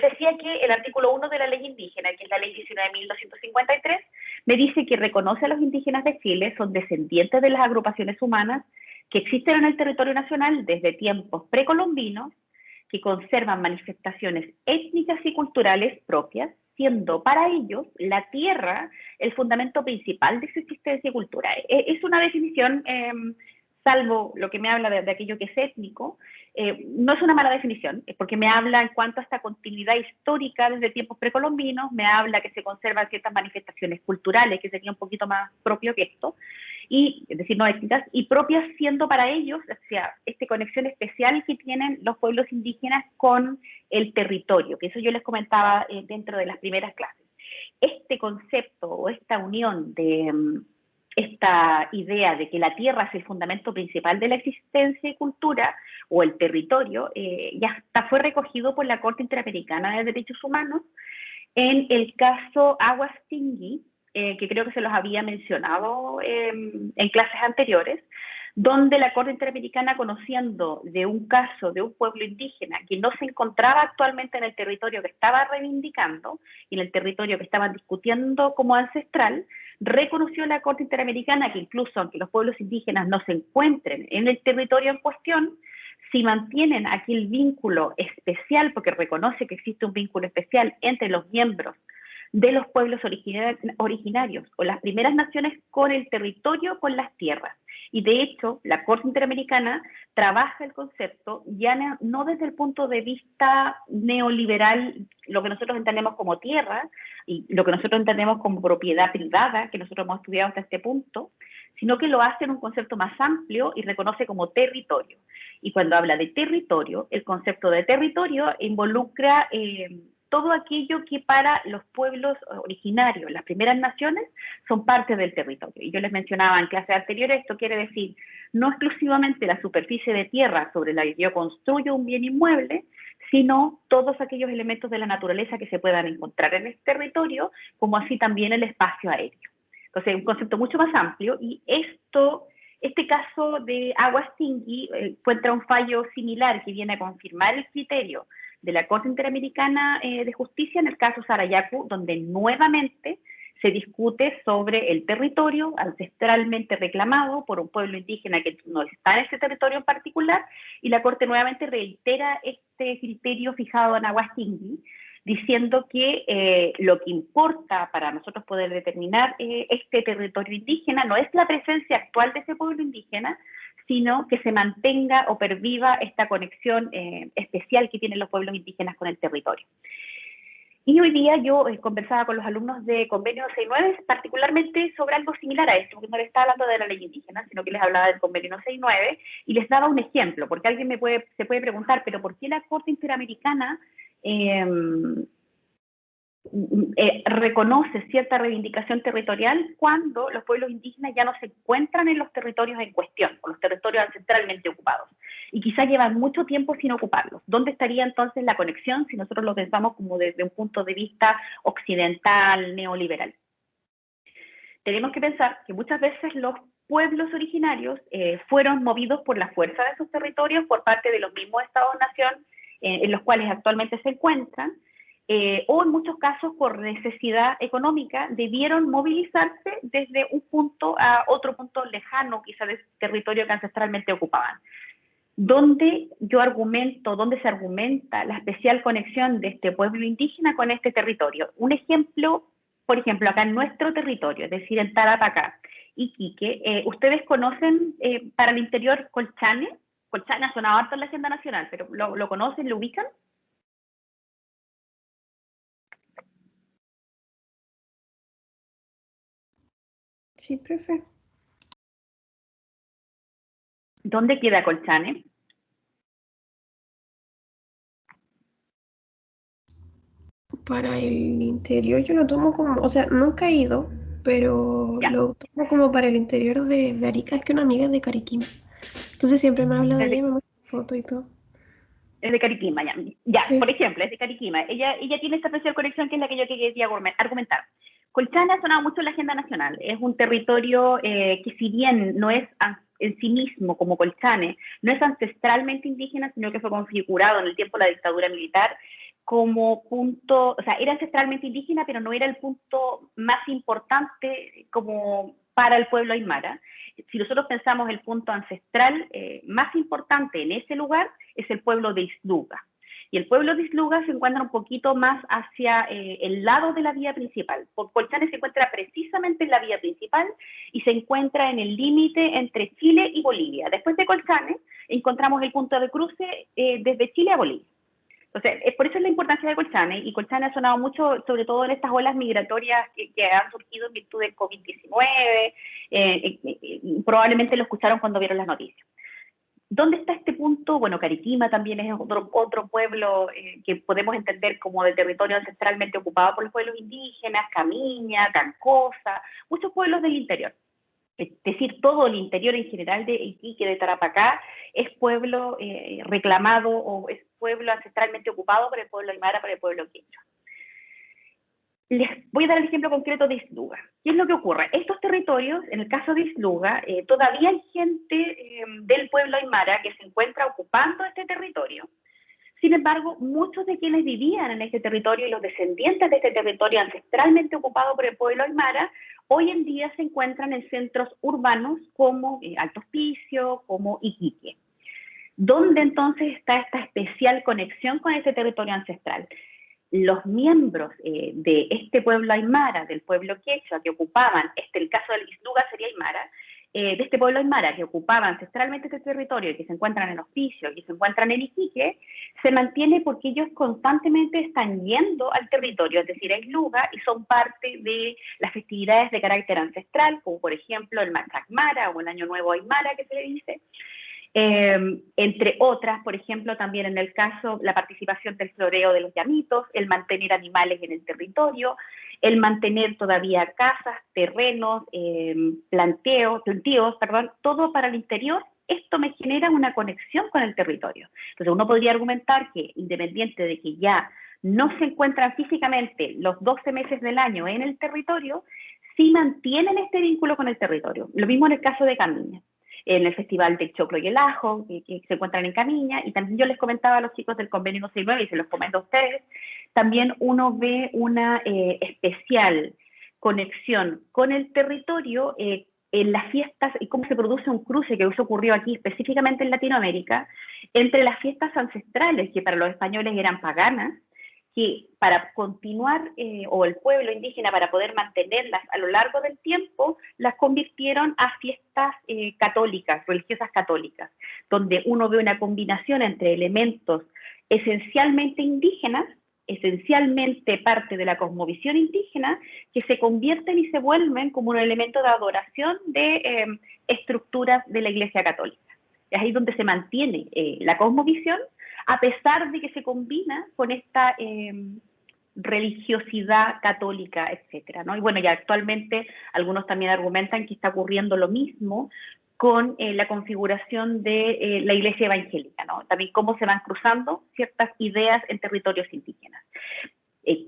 decía que el artículo 1 de la ley indígena, que es la ley 19.253, me dice que reconoce a los indígenas de Chile, son descendientes de las agrupaciones humanas que existen en el territorio nacional desde tiempos precolombinos, que conservan manifestaciones étnicas y culturales propias, siendo para ellos la tierra el fundamento principal de su existencia y cultura. Es una definición, salvo lo que me habla de aquello que es étnico, no es una mala definición, porque me habla en cuanto a esta continuidad histórica desde tiempos precolombinos, me habla que se conservan ciertas manifestaciones culturales, que sería un poquito más propio que esto, y, es decir, no étnicas, y propias siendo para ellos, o sea, esta conexión especial que tienen los pueblos indígenas con el territorio, que eso yo les comentaba dentro de las primeras clases. Este concepto o esta unión de esta idea de que la tierra es el fundamento principal de la existencia y cultura, o el territorio, ya hasta fue recogido por la Corte Interamericana de Derechos Humanos en el caso Aguastingui, que creo que se los había mencionado en clases anteriores, donde la Corte Interamericana, conociendo de un caso de un pueblo indígena que no se encontraba actualmente en el territorio que estaba reivindicando y en el territorio que estaban discutiendo como ancestral, reconoció la Corte Interamericana que incluso aunque los pueblos indígenas no se encuentren en el territorio en cuestión, si mantienen aquel vínculo especial, porque reconoce que existe un vínculo especial entre los miembros de los pueblos originarios o las primeras naciones con el territorio, con las tierras. Y de hecho, la Corte Interamericana trabaja el concepto ya no desde el punto de vista neoliberal, lo que nosotros entendemos como tierra y lo que nosotros entendemos como propiedad privada, que nosotros hemos estudiado hasta este punto, sino que lo hace en un concepto más amplio y reconoce como territorio. Y cuando habla de territorio, el concepto de territorio involucra todo aquello que para los pueblos originarios, las primeras naciones, son parte del territorio. Y yo les mencionaba en clases anteriores, esto quiere decir no exclusivamente la superficie de tierra sobre la que yo construyo un bien inmueble, sino todos aquellos elementos de la naturaleza que se puedan encontrar en el territorio, como así también el espacio aéreo. Entonces, es un concepto mucho más amplio, y este caso de Aguastingui encuentra un fallo similar que viene a confirmar el criterio de la Corte Interamericana de Justicia en el caso Sarayaku, donde nuevamente se discute sobre el territorio ancestralmente reclamado por un pueblo indígena que no está en ese territorio en particular, y la Corte nuevamente reitera este criterio fijado en Aguastingui, diciendo que lo que importa para nosotros poder determinar este territorio indígena no es la presencia actual de ese pueblo indígena, sino que se mantenga o perviva esta conexión especial que tienen los pueblos indígenas con el territorio. Y hoy día yo conversaba con los alumnos de Convenio 69, particularmente sobre algo similar a esto, porque no les estaba hablando de la ley indígena, sino que les hablaba del Convenio 69, y les daba un ejemplo, porque alguien se puede preguntar, pero ¿por qué la Corte Interamericana reconoce cierta reivindicación territorial cuando los pueblos indígenas ya no se encuentran en los territorios en cuestión, o los territorios ancestralmente ocupados, y quizás llevan mucho tiempo sin ocuparlos? ¿Dónde estaría entonces la conexión si nosotros lo pensamos como desde un punto de vista occidental, neoliberal? Tenemos que pensar que muchas veces los pueblos originarios fueron movidos por la fuerza de sus territorios por parte de los mismos estados-nación en los cuales actualmente se encuentran, o en muchos casos por necesidad económica, debieron movilizarse desde un punto a otro punto lejano, quizá del territorio que ancestralmente ocupaban. ¿Dónde se argumenta la especial conexión de este pueblo indígena con este territorio? Un ejemplo, por ejemplo, acá en nuestro territorio, es decir, en Tarapacá, Iquique, ¿ustedes conocen para el interior Colchane? Colchane ha sonado harto en la agenda nacional, pero ¿lo conocen, lo ubican? Sí, profe. ¿Dónde queda Colchane? Para el interior yo lo tomo como, o sea, nunca he ido, pero Ya, lo tomo como para el interior de Arica, es que una amiga es de Cariquima. Entonces siempre me habla de es allá y de, me muestra fotos y todo. es de Cariquima, ya. Ya, por Sí. ejemplo, es de Cariquima. Ella tiene esta especial conexión que es la que yo quería argumentar. Colchane ha sonado mucho en la agenda nacional. Es un territorio que si bien no es en sí mismo como Colchane, no es ancestralmente indígena, sino que fue configurado en el tiempo de la dictadura militar como punto, o sea, era ancestralmente indígena, pero no era el punto más importante como para el pueblo aymara. Si nosotros pensamos el punto ancestral más importante en ese lugar, es el pueblo de Isluga. Y el pueblo de Isluga se encuentra un poquito más hacia el lado de la vía principal. Colchane se encuentra precisamente en la vía principal y se encuentra en el límite entre Chile y Bolivia. Después de Colchane encontramos el punto de cruce desde Chile a Bolivia. Entonces, por eso es la importancia de Colchane, y Colchane ha sonado mucho, sobre todo en estas olas migratorias que han surgido en virtud del COVID-19, probablemente lo escucharon cuando vieron las noticias. ¿Dónde está este punto? Bueno, Cariquima también es otro pueblo que podemos entender como de territorio ancestralmente ocupado por los pueblos indígenas, Camiña, Cancosa, muchos pueblos del interior. Es decir, todo el interior en general de Iquique, de Tarapacá, es pueblo reclamado o es pueblo ancestralmente ocupado por el pueblo aymara, por el pueblo quechua. Les voy a dar el ejemplo concreto de Isluga. ¿Qué es lo que ocurre? Estos territorios, en el caso de Isluga, todavía hay gente del pueblo aymara que se encuentra ocupando este territorio. Sin embargo, muchos de quienes vivían en este territorio y los descendientes de este territorio ancestralmente ocupado por el pueblo aymara, hoy en día se encuentran en centros urbanos como Alto Hospicio, como Iquique. ¿Dónde entonces está esta especial conexión con ese territorio ancestral? Los miembros de este pueblo aymara, del pueblo quechua, que ocupaban, el caso de Isluga sería aymara, de este pueblo aymara que ocupaba ancestralmente este territorio y que se encuentran en Hospicio y que se encuentran en Iquique, se mantiene porque ellos constantemente están yendo al territorio, es decir, a Isluga, y son parte de las festividades de carácter ancestral, como por ejemplo el Machacmara o el Año Nuevo Aymara, que se le dice. Entre otras, por ejemplo, también en el caso, la participación del floreo de los llamitos, el mantener animales en el territorio, el mantener todavía casas, terrenos, plantíos, todo para el interior. Esto me genera una conexión con el territorio. Entonces uno podría argumentar que, independiente de que ya no se encuentran físicamente los 12 meses del año en el territorio, sí mantienen este vínculo con el territorio. Lo mismo en el caso de Camiña, en el Festival del Choclo y el Ajo, que se encuentran en Camiña, y también yo les comentaba a los chicos del Convenio 169, y se los comento a ustedes, también uno ve una especial conexión con el territorio en las fiestas y cómo se produce un cruce, que eso ocurrió aquí específicamente en Latinoamérica, entre las fiestas ancestrales, que para los españoles eran paganas, que para continuar, o el pueblo indígena para poder mantenerlas a lo largo del tiempo, las convirtieron a fiestas católicas, religiosas católicas, donde uno ve una combinación entre elementos esencialmente indígenas, esencialmente parte de la cosmovisión indígena, que se convierten y se vuelven como un elemento de adoración de estructuras de la Iglesia Católica. Es ahí donde se mantiene la cosmovisión, a pesar de que se combina con esta religiosidad católica, etcétera, ¿no? Y bueno, ya actualmente algunos también argumentan que está ocurriendo lo mismo con la configuración de la iglesia evangélica, ¿no? También cómo se van cruzando ciertas ideas en territorios indígenas.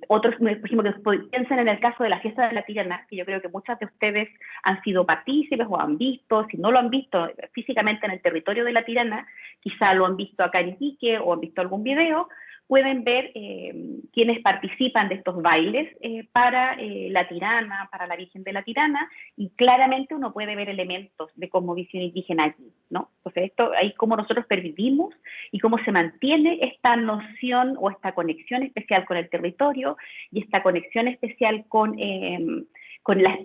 Otros, por ejemplo, que piensen en el caso de la fiesta de la Tirana, que yo creo que muchas de ustedes han sido partícipes o han visto, si no lo han visto físicamente en el territorio de la Tirana, quizá lo han visto acá en Iquique o han visto algún video, pueden ver quienes participan de estos bailes para la Tirana, para la Virgen de la Tirana, y claramente uno puede ver elementos de cosmovisión indígena allí, ¿no? Entonces, esto ahí cómo nosotros pervivimos y cómo se mantiene esta noción o esta conexión especial con el territorio y esta conexión especial con la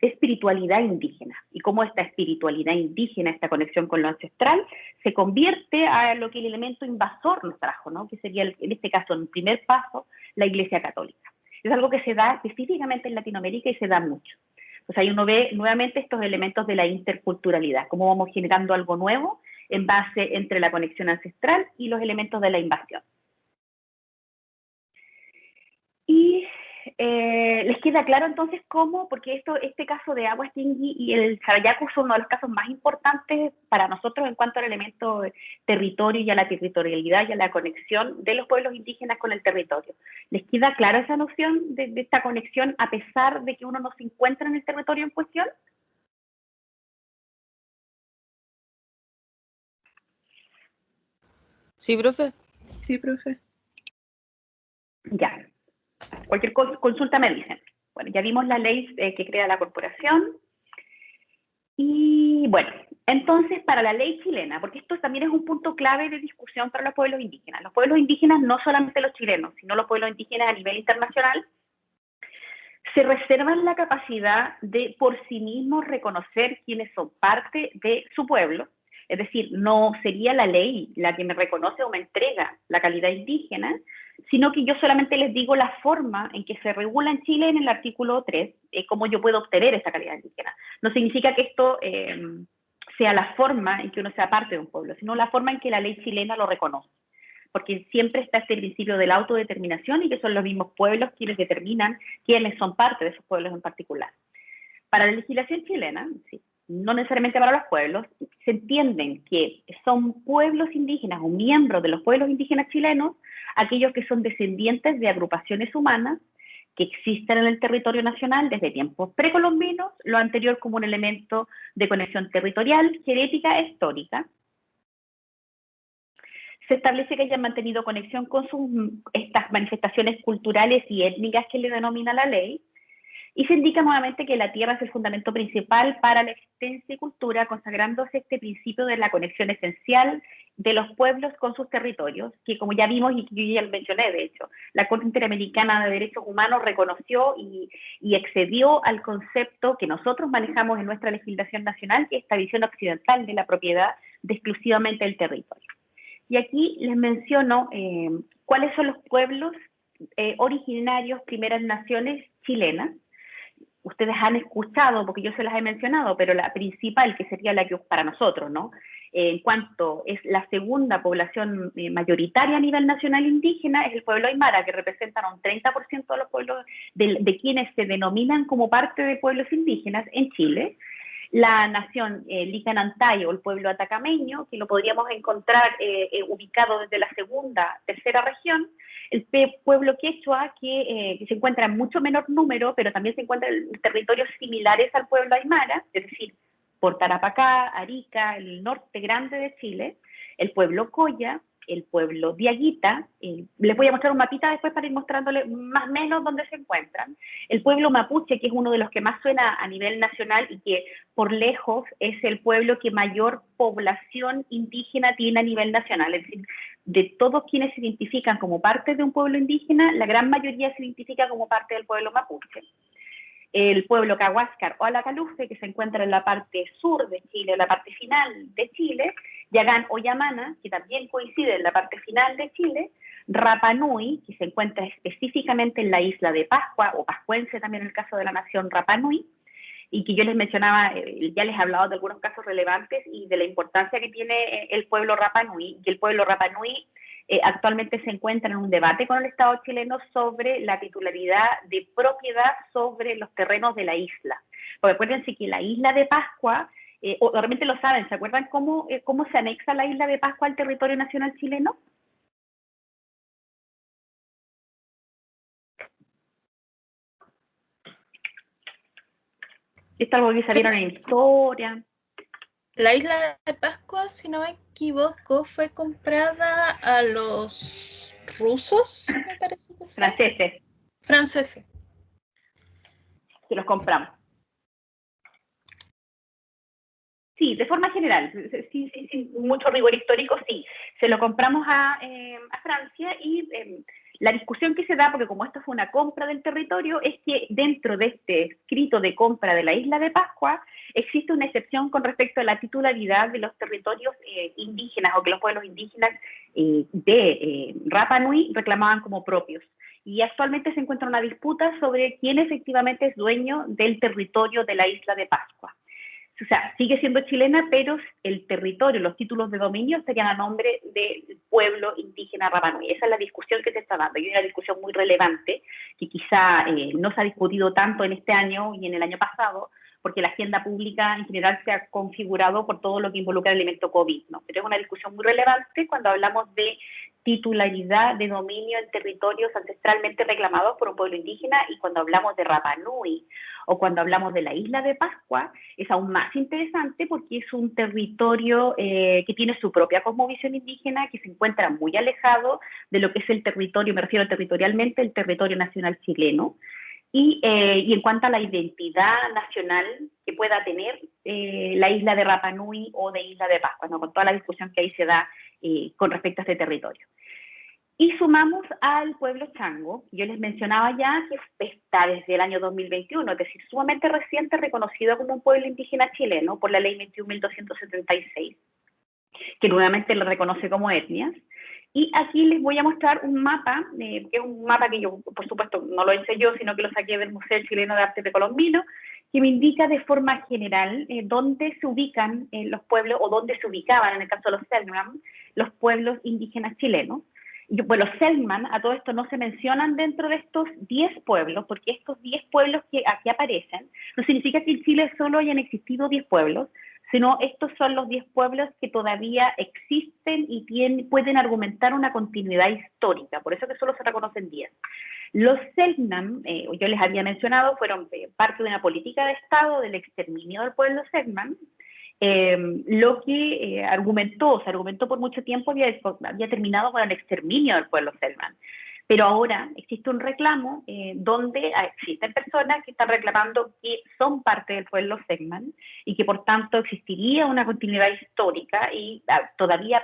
espiritualidad indígena, y cómo esta espiritualidad indígena, esta conexión con lo ancestral, se convierte a lo que el elemento invasor nos trajo, ¿no? Que sería, en este caso, en el primer paso, la Iglesia Católica. Es algo que se da específicamente en Latinoamérica y se da mucho. Pues ahí uno ve nuevamente estos elementos de la interculturalidad, cómo vamos generando algo nuevo en base entre la conexión ancestral y los elementos de la invasión. Y les queda claro entonces cómo, porque este caso de Aguas Tingui y el Sarayaku son uno de los casos más importantes para nosotros en cuanto al elemento de territorio y a la territorialidad y a la conexión de los pueblos indígenas con el territorio. ¿Les queda clara esa noción de esta conexión a pesar de que uno no se encuentra en el territorio en cuestión? Sí, profe. Sí, profe. Ya. Cualquier consulta me dicen. Bueno, ya vimos la ley que crea la corporación. Y bueno, entonces para la ley chilena, porque esto también es un punto clave de discusión para los pueblos indígenas. Los pueblos indígenas, no solamente los chilenos, sino los pueblos indígenas a nivel internacional, se reservan la capacidad de por sí mismos reconocer quiénes son parte de su pueblo. Es decir, no sería la ley la que me reconoce o me entrega la calidad indígena, sino que yo solamente les digo la forma en que se regula en Chile en el artículo 3, cómo yo puedo obtener esa calidad indígena. No significa que esto sea la forma en que uno sea parte de un pueblo, sino la forma en que la ley chilena lo reconoce. Porque siempre está este principio de la autodeterminación y que son los mismos pueblos quienes determinan quiénes son parte de esos pueblos en particular. Para la legislación chilena, sí, no necesariamente para los pueblos, se entienden que son pueblos indígenas o miembros de los pueblos indígenas chilenos aquellos que son descendientes de agrupaciones humanas que existen en el territorio nacional desde tiempos precolombinos, lo anterior como un elemento de conexión territorial, genética e histórica. Se establece que hayan mantenido conexión con estas manifestaciones culturales y étnicas que le denomina la ley, y se indica nuevamente que la tierra es el fundamento principal para la existencia y cultura, consagrándose este principio de la conexión esencial de los pueblos con sus territorios, que como ya vimos y que yo ya mencioné, de hecho, la Corte Interamericana de Derechos Humanos reconoció y excedió al concepto que nosotros manejamos en nuestra legislación nacional, que es esta visión occidental de la propiedad de exclusivamente el territorio. Y aquí les menciono cuáles son los pueblos originarios, primeras naciones chilenas. Ustedes han escuchado, porque yo se las he mencionado, pero la principal, que sería la que para nosotros, ¿no? En cuanto es la segunda población mayoritaria a nivel nacional indígena, es el pueblo aymara, que representan un 30% de los pueblos, de quienes se denominan como parte de pueblos indígenas en Chile. La nación Licanantay o el pueblo atacameño, que lo podríamos encontrar ubicado desde la segunda, tercera región, el pueblo quechua, que se encuentra en mucho menor número, pero también se encuentra en territorios similares al pueblo aymara, es decir, por Tarapacá, Arica, el norte grande de Chile, el pueblo coya, el pueblo diaguita, les voy a mostrar un mapita después para ir mostrándoles más o menos dónde se encuentran, el pueblo mapuche, que es uno de los que más suena a nivel nacional y que por lejos es el pueblo que mayor población indígena tiene a nivel nacional, es decir, de todos quienes se identifican como parte de un pueblo indígena, la gran mayoría se identifica como parte del pueblo mapuche. El pueblo Cahuáscar o Alacalufe, que se encuentra en la parte sur de Chile, en la parte final de Chile, Yagán o Yamana, que también coincide en la parte final de Chile, Rapa Nui, que se encuentra específicamente en la isla de Pascua, o pascuense también en el caso de la nación Rapa Nui, y que yo les mencionaba, ya les he hablado de algunos casos relevantes y de la importancia que tiene el pueblo Rapa Nui, y el pueblo Rapa Nui actualmente se encuentra en un debate con el Estado chileno sobre la titularidad de propiedad sobre los terrenos de la isla. Porque acuérdense que la isla de Pascua, o realmente lo saben, ¿se acuerdan cómo se anexa la isla de Pascua al territorio nacional chileno? Esto es algo que salieron en historia. La isla de Pascua, si no me equivoco, fue comprada a los rusos, me parece que fue. Franceses. Que los compramos. Sí, de forma general, sí, mucho rigor histórico, sí. Se lo compramos a Francia y la discusión que se da, porque como esto fue una compra del territorio, es que dentro de este escrito de compra de la isla de Pascua existe una excepción con respecto a la titularidad de los territorios indígenas o que los pueblos indígenas de Rapa Nui reclamaban como propios. Y actualmente se encuentra una disputa sobre quién efectivamente es dueño del territorio de la isla de Pascua. o sea, sigue siendo chilena, pero el territorio, los títulos de dominio serían a nombre del pueblo indígena Rapa Nui. Esa es la discusión que se está dando, y una discusión muy relevante que quizá no se ha discutido tanto en este año y en el año pasado, porque la agenda pública en general se ha configurado por todo lo que involucra el elemento COVID, ¿no? Pero es una discusión muy relevante cuando hablamos de titularidad de dominio en territorios ancestralmente reclamados por un pueblo indígena, y cuando hablamos de Rapa Nui o cuando hablamos de la isla de Pascua, es aún más interesante porque es un territorio que tiene su propia cosmovisión indígena, que se encuentra muy alejado de lo que es el territorio, me refiero territorialmente, el territorio nacional chileno. Y en cuanto a la identidad nacional que pueda tener la isla de Rapa Nui o de Isla de Pascua, ¿no? Con toda la discusión que ahí se da con respecto a este territorio. Y sumamos al pueblo chango, yo les mencionaba ya que está desde el año 2021, es decir, sumamente reciente, reconocido como un pueblo indígena chileno por la ley 21.276, que nuevamente lo reconoce como etnias. Y aquí les voy a mostrar un mapa, que es un mapa que yo, por supuesto, no lo hice yo, sino que lo saqué del Museo Chileno de Arte Precolombino, que me indica de forma general dónde se ubican los pueblos, o dónde se ubicaban, en el caso de los Selknam, los pueblos indígenas chilenos. Y, bueno, los Selknam, a todo esto, no se mencionan dentro de estos 10 pueblos, porque estos 10 pueblos que aquí aparecen, no significa que en Chile solo hayan existido 10 pueblos, sino estos son los 10 pueblos que todavía existen y pueden argumentar una continuidad histórica, por eso que solo se reconocen 10. Los Selknam, yo les había mencionado, fueron parte de una política de Estado del exterminio del pueblo Selknam, lo que se argumentó por mucho tiempo, había terminado con el exterminio del pueblo Selknam. Pero ahora existe un reclamo donde existen personas que están reclamando que son parte del pueblo Selknam y que por tanto existiría una continuidad histórica y todavía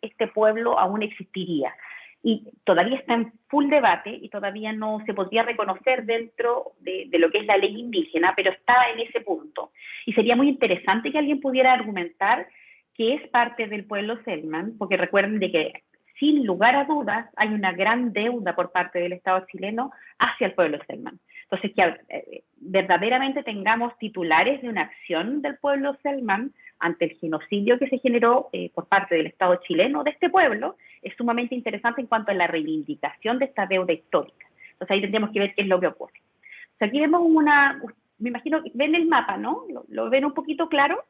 este pueblo aún existiría. Y todavía está en full debate y todavía no se podría reconocer dentro de lo que es la ley indígena, pero está en ese punto. Y sería muy interesante que alguien pudiera argumentar que es parte del pueblo Selknam, porque recuerden de que sin lugar a dudas hay una gran deuda por parte del Estado chileno hacia el pueblo Selknam. Entonces, que verdaderamente tengamos titulares de una acción del pueblo Selknam ante el genocidio que se generó por parte del Estado chileno de este pueblo, es sumamente interesante en cuanto a la reivindicación de esta deuda histórica. Entonces ahí tendríamos que ver qué es lo que ocurre. O sea, aquí vemos me imagino, ven el mapa, ¿no? ¿Lo ven un poquito claro?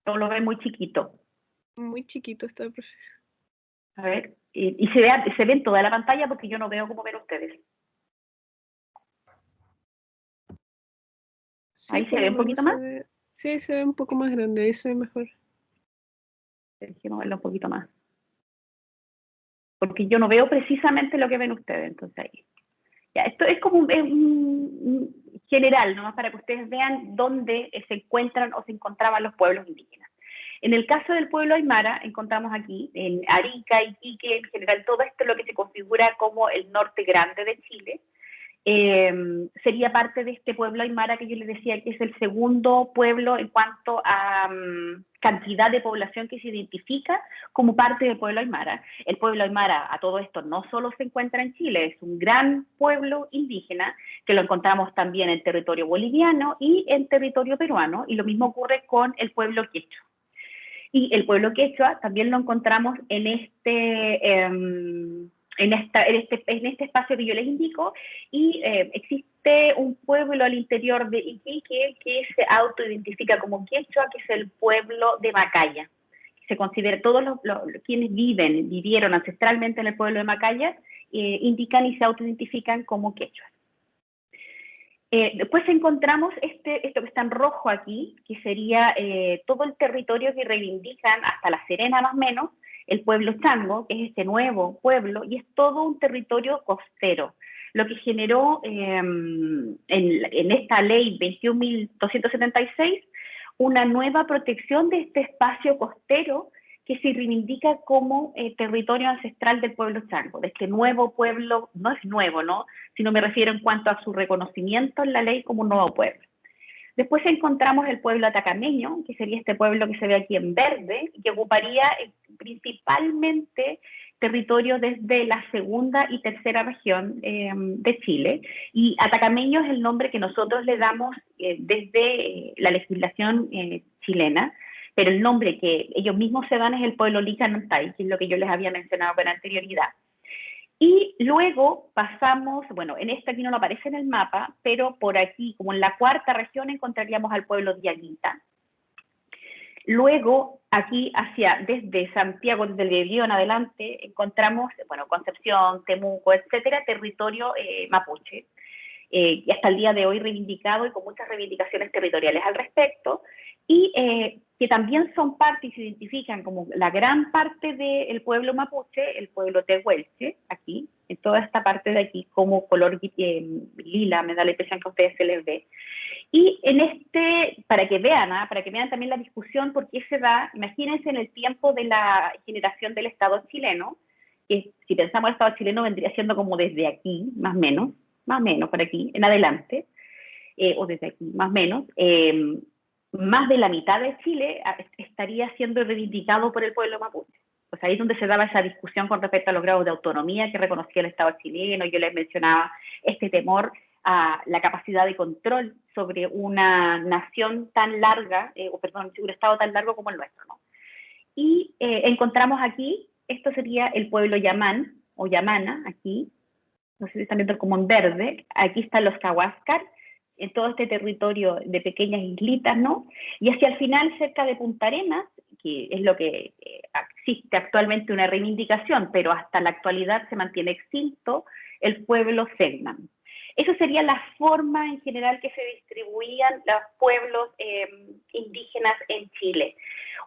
¿O lo ven muy chiquito? Muy chiquito está, profe. A ver, y se ve en toda la pantalla porque yo no veo cómo ven ustedes. Sí, ¿Ahí se ve un poquito más? Sí, se ve un poco más grande, ahí se ve mejor. Dejemos verlo un poquito más. Porque yo no veo precisamente lo que ven ustedes, entonces ahí. Ya, esto es como un general, nomás para que ustedes vean dónde se encuentran o se encontraban los pueblos indígenas. En el caso del pueblo aymara, encontramos aquí, en Arica, Iquique, en general todo esto es lo que se configura como el norte grande de Chile, sería parte de este pueblo aymara que yo les decía que es el segundo pueblo en cuanto a cantidad de población que se identifica como parte del pueblo aymara. El pueblo aymara, a todo esto, no solo se encuentra en Chile, es un gran pueblo indígena que lo encontramos también en territorio boliviano y en territorio peruano, y lo mismo ocurre con el pueblo quechua. Y el pueblo quechua también lo encontramos en este espacio que yo les indico, y existe un pueblo al interior de Iquique que se autoidentifica como quechua, que es el pueblo de Macaya. Se considera, todos quienes vivieron ancestralmente en el pueblo de Macaya, indican y se autoidentifican como quechua. Después encontramos esto que está en rojo aquí, que sería todo el territorio que reivindican hasta La Serena más o menos, el pueblo chango, que es este nuevo pueblo, y es todo un territorio costero, lo que generó en esta ley 21.276 una nueva protección de este espacio costero que se reivindica como territorio ancestral del pueblo chango, de este nuevo pueblo. No es nuevo, ¿no?, sino me refiero en cuanto a su reconocimiento en la ley como un nuevo pueblo. Después encontramos el pueblo atacameño, que sería este pueblo que se ve aquí en verde, que ocuparía principalmente territorio desde la segunda y tercera región de Chile, y atacameño es el nombre que nosotros le damos desde la legislación chilena, pero el nombre que ellos mismos se dan es el pueblo Licanantay, que es lo que yo les había mencionado con anterioridad. Y luego pasamos, bueno, en esta aquí no lo aparece en el mapa, pero por aquí, como en la cuarta región, encontraríamos al pueblo Diaguita. Luego, aquí desde Santiago, desde el Biobío en adelante, encontramos, bueno, Concepción, Temuco, etcétera, territorio mapuche, y hasta el día de hoy reivindicado y con muchas reivindicaciones territoriales al respecto, y que también son parte y se identifican como la gran parte del pueblo mapuche, el pueblo tehuelche, aquí, en toda esta parte de aquí, como color lila, me da la impresión que a ustedes se les ve. Y para que vean también la discusión, por qué se da, imagínense en el tiempo de la generación del Estado chileno, que si pensamos el Estado chileno vendría siendo como desde aquí, más o menos por aquí, en adelante, o desde aquí, más o menos, más de la mitad de Chile estaría siendo reivindicado por el pueblo mapuche. Pues ahí es donde se daba esa discusión con respecto a los grados de autonomía que reconocía el Estado chileno. Yo les mencionaba este temor a la capacidad de control sobre una nación tan larga, un Estado tan largo como el nuestro, ¿no? Y encontramos aquí, esto sería el pueblo Yamán, o Yamana, aquí, no sé si están viendo como en verde, aquí están los Cahuáscar, en todo este territorio de pequeñas islitas, ¿no? Y hacia el final, cerca de Punta Arenas, que es lo que existe actualmente una reivindicación, pero hasta la actualidad se mantiene extinto, el pueblo Selknam. Esa sería la forma en general que se distribuían los pueblos indígenas en Chile.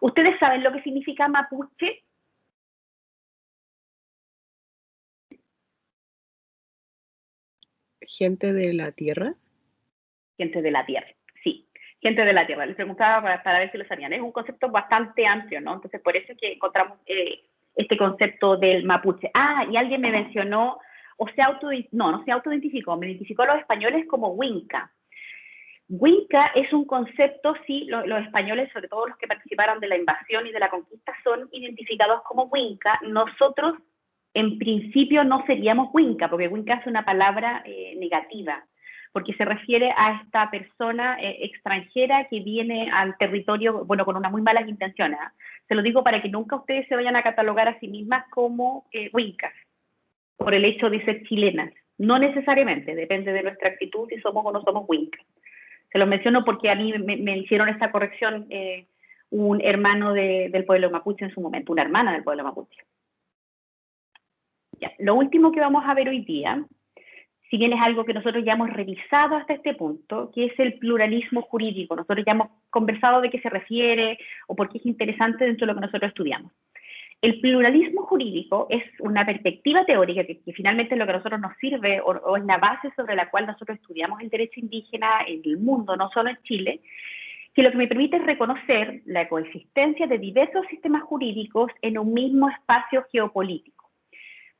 ¿Ustedes saben lo que significa mapuche? ¿Gente de la tierra? Gente de la tierra, sí. Gente de la tierra. Les preguntaba para ver si lo sabían. Es un concepto bastante amplio, ¿no? Entonces, por eso es que encontramos este concepto del mapuche. Ah, y alguien me mencionó, no se autoidentificó, me identificó a los españoles como Winca. Winca es un concepto, sí, los españoles, sobre todo los que participaron de la invasión y de la conquista, son identificados como Winca. Nosotros, en principio, no seríamos Winca, porque Winca es una palabra negativa, porque se refiere a esta persona extranjera que viene al territorio, bueno, con unas muy malas intenciones. Se lo digo para que nunca ustedes se vayan a catalogar a sí mismas como Wincas, por el hecho de ser chilenas. No necesariamente, depende de nuestra actitud si somos o no somos Wincas. Se lo menciono porque a mí me hicieron esta corrección un hermano del pueblo mapuche en su momento, una hermana del pueblo mapuche. Ya, lo último que vamos a ver hoy día, si bien es algo que nosotros ya hemos revisado hasta este punto, que es el pluralismo jurídico. Nosotros ya hemos conversado de qué se refiere o por qué es interesante dentro de lo que nosotros estudiamos. El pluralismo jurídico es una perspectiva teórica que finalmente es lo que a nosotros nos sirve o es la base sobre la cual nosotros estudiamos el derecho indígena en el mundo, no solo en Chile, que lo que me permite es reconocer la coexistencia de diversos sistemas jurídicos en un mismo espacio geopolítico.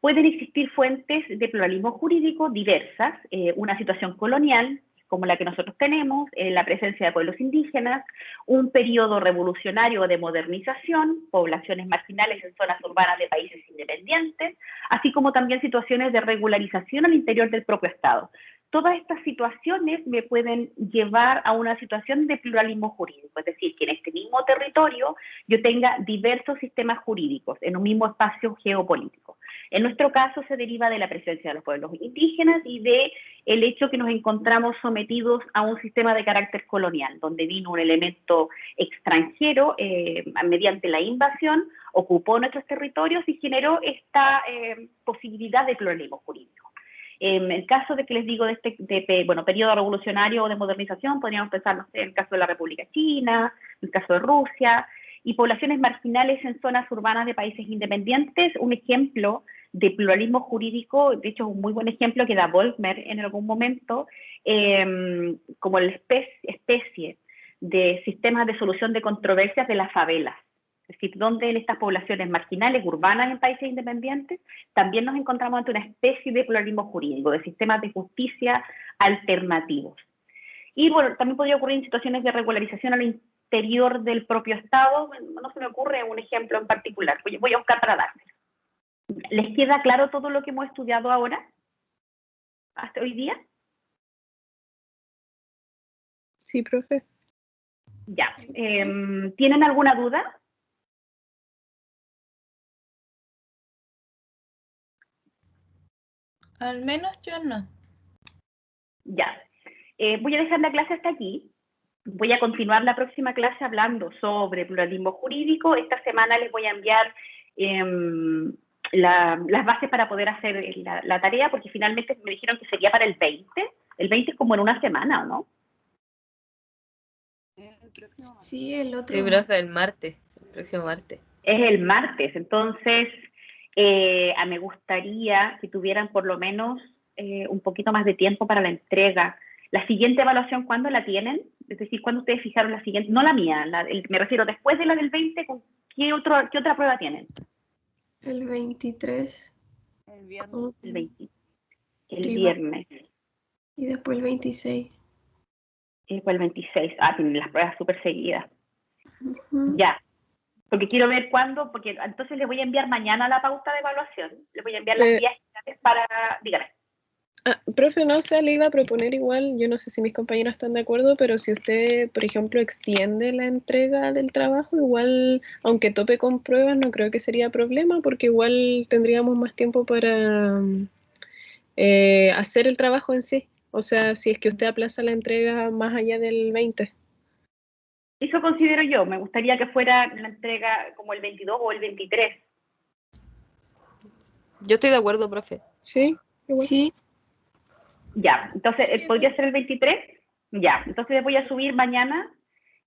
Pueden existir fuentes de pluralismo jurídico diversas, una situación colonial, como la que nosotros tenemos, la presencia de pueblos indígenas, un periodo revolucionario de modernización, poblaciones marginales en zonas urbanas de países independientes, así como también situaciones de regularización al interior del propio Estado. Todas estas situaciones me pueden llevar a una situación de pluralismo jurídico, es decir, que en este mismo territorio yo tenga diversos sistemas jurídicos en un mismo espacio geopolítico. En nuestro caso se deriva de la presencia de los pueblos indígenas y de el hecho que nos encontramos sometidos a un sistema de carácter colonial, donde vino un elemento extranjero mediante la invasión, ocupó nuestros territorios y generó esta posibilidad de pluralismo jurídico. En el caso de que les digo de periodo revolucionario o de modernización, podríamos pensar, no sé, en el caso de la República China, en el caso de Rusia, y poblaciones marginales en zonas urbanas de países independientes. Un ejemplo de pluralismo jurídico, de hecho es un muy buen ejemplo que da Volkmer en algún momento, como la especie de sistemas de solución de controversias de las favelas. Es decir, donde en estas poblaciones marginales, urbanas en países independientes, también nos encontramos ante una especie de pluralismo jurídico, de sistemas de justicia alternativos. Y bueno, también podría ocurrir en situaciones de regularización al interior del propio Estado. No se me ocurre un ejemplo en particular, voy a buscar para dárselo. ¿Les queda claro todo lo que hemos estudiado ahora? ¿Hasta hoy día? Sí, profe. Ya. ¿Tienen alguna duda? Al menos yo no. Ya. Voy a dejar la clase hasta aquí. Voy a continuar la próxima clase hablando sobre pluralismo jurídico. Esta semana les voy a enviar las bases para poder hacer la tarea, porque finalmente me dijeron que sería para el 20. El 20 es como en una semana, ¿o no? Sí, el otro. Sí, profe, el martes, el próximo martes. Es el martes, entonces me gustaría que tuvieran por lo menos un poquito más de tiempo para la entrega. La siguiente evaluación, ¿cuándo la tienen? Es decir, ¿cuándo ustedes fijaron la siguiente? No la mía, me refiero después de la del 20, ¿qué otra prueba tienen? El 23. El viernes. Oh, El 20, el Clima. viernes. Y después el 26. Y después el 26. Tienen las pruebas súper seguidas. Ujú. Ya. Porque quiero ver cuándo, porque entonces les voy a enviar mañana la pauta de evaluación. Les voy a enviar las guías generales para... Dígame. Profe, no sé, le iba a proponer igual, yo no sé si mis compañeros están de acuerdo, pero si usted, por ejemplo, extiende la entrega del trabajo, igual, aunque tope con pruebas, no creo que sería problema, porque igual tendríamos más tiempo para hacer el trabajo en sí. O sea, si es que usted aplaza la entrega más allá del 20. Eso considero yo. Me gustaría que fuera la entrega como el 22 o el 23. Yo estoy de acuerdo, profe. ¿Sí? Igual. Sí, Ya, entonces, Sí, ¿podría ser el 23? Ya, entonces les voy a subir mañana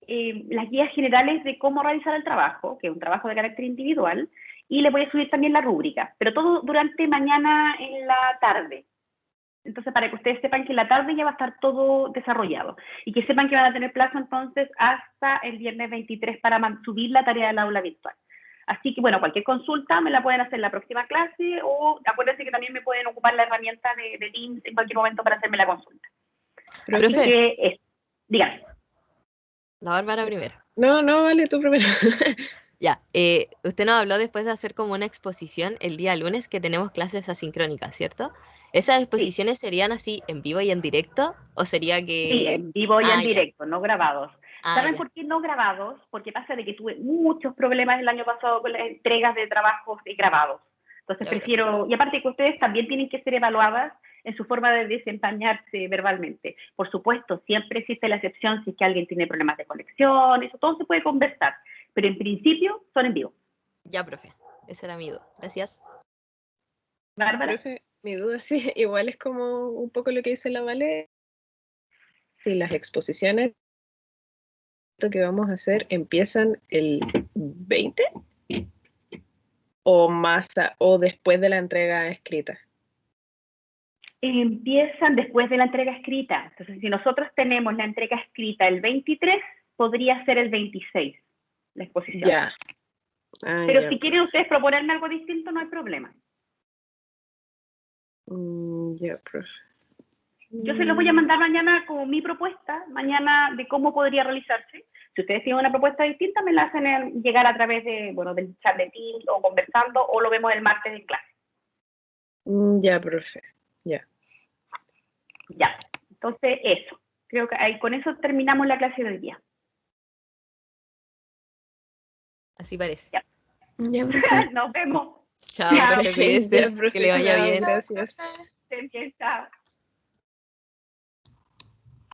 las guías generales de cómo realizar el trabajo, que es un trabajo de carácter individual, y les voy a subir también la rúbrica, pero todo durante mañana en la tarde. Entonces, para que ustedes sepan que en la tarde ya va a estar todo desarrollado y que sepan que van a tener plazo entonces hasta el viernes 23 para subir la tarea del aula virtual. Así que, bueno, cualquier consulta me la pueden hacer en la próxima clase o acuérdense que también me pueden ocupar la herramienta de Teams en cualquier momento para hacerme la consulta. Profe. Así que, díganme. La Bárbara primero. No, vale, tú primero. Ya, usted nos habló después de hacer como una exposición el día lunes que tenemos clases asincrónicas, ¿cierto? ¿Esas exposiciones serían así en vivo y en directo? ¿O sería Sí, que...? en vivo y en ya. directo, no grabados. ¿Saben Ya. por qué no grabados? Porque pasa de que tuve muchos problemas el año pasado con las entregas de trabajos grabados. Entonces Ya, prefiero, y aparte que ustedes también tienen que ser evaluadas en su forma de desempeñarse verbalmente. Por supuesto, siempre existe la excepción si es que alguien tiene problemas de conexión, eso todo se puede conversar, pero en principio son en vivo. Ya, profe. Ese era mi duda. Gracias. Bárbara. Profe, mi duda sí, igual es como un poco lo que dice la Vale. Si las exposiciones que vamos a hacer empiezan el 20 o más o después de la entrega escrita. Empiezan después de la entrega escrita. Entonces, si nosotros tenemos la entrega escrita el 23, podría ser el 26 la exposición. Ya. Pero ya, si quieren ustedes proponerme algo distinto, no hay problema. Ya, profe. Yo se los voy a mandar mañana como mi propuesta, mañana de cómo podría realizarse. Si ustedes tienen una propuesta distinta, me la hacen llegar a través de, del chat de Teams o conversando, o lo vemos el martes en clase. Ya, profe. Ya. Ya, entonces eso. Creo que ahí, con eso terminamos la clase de hoy día. Así parece. Ya. ya, profe. Nos vemos. Chao, profe, cuídese. Ya, profe, Que le vaya chao, bien. gracias. Estén bien, chao.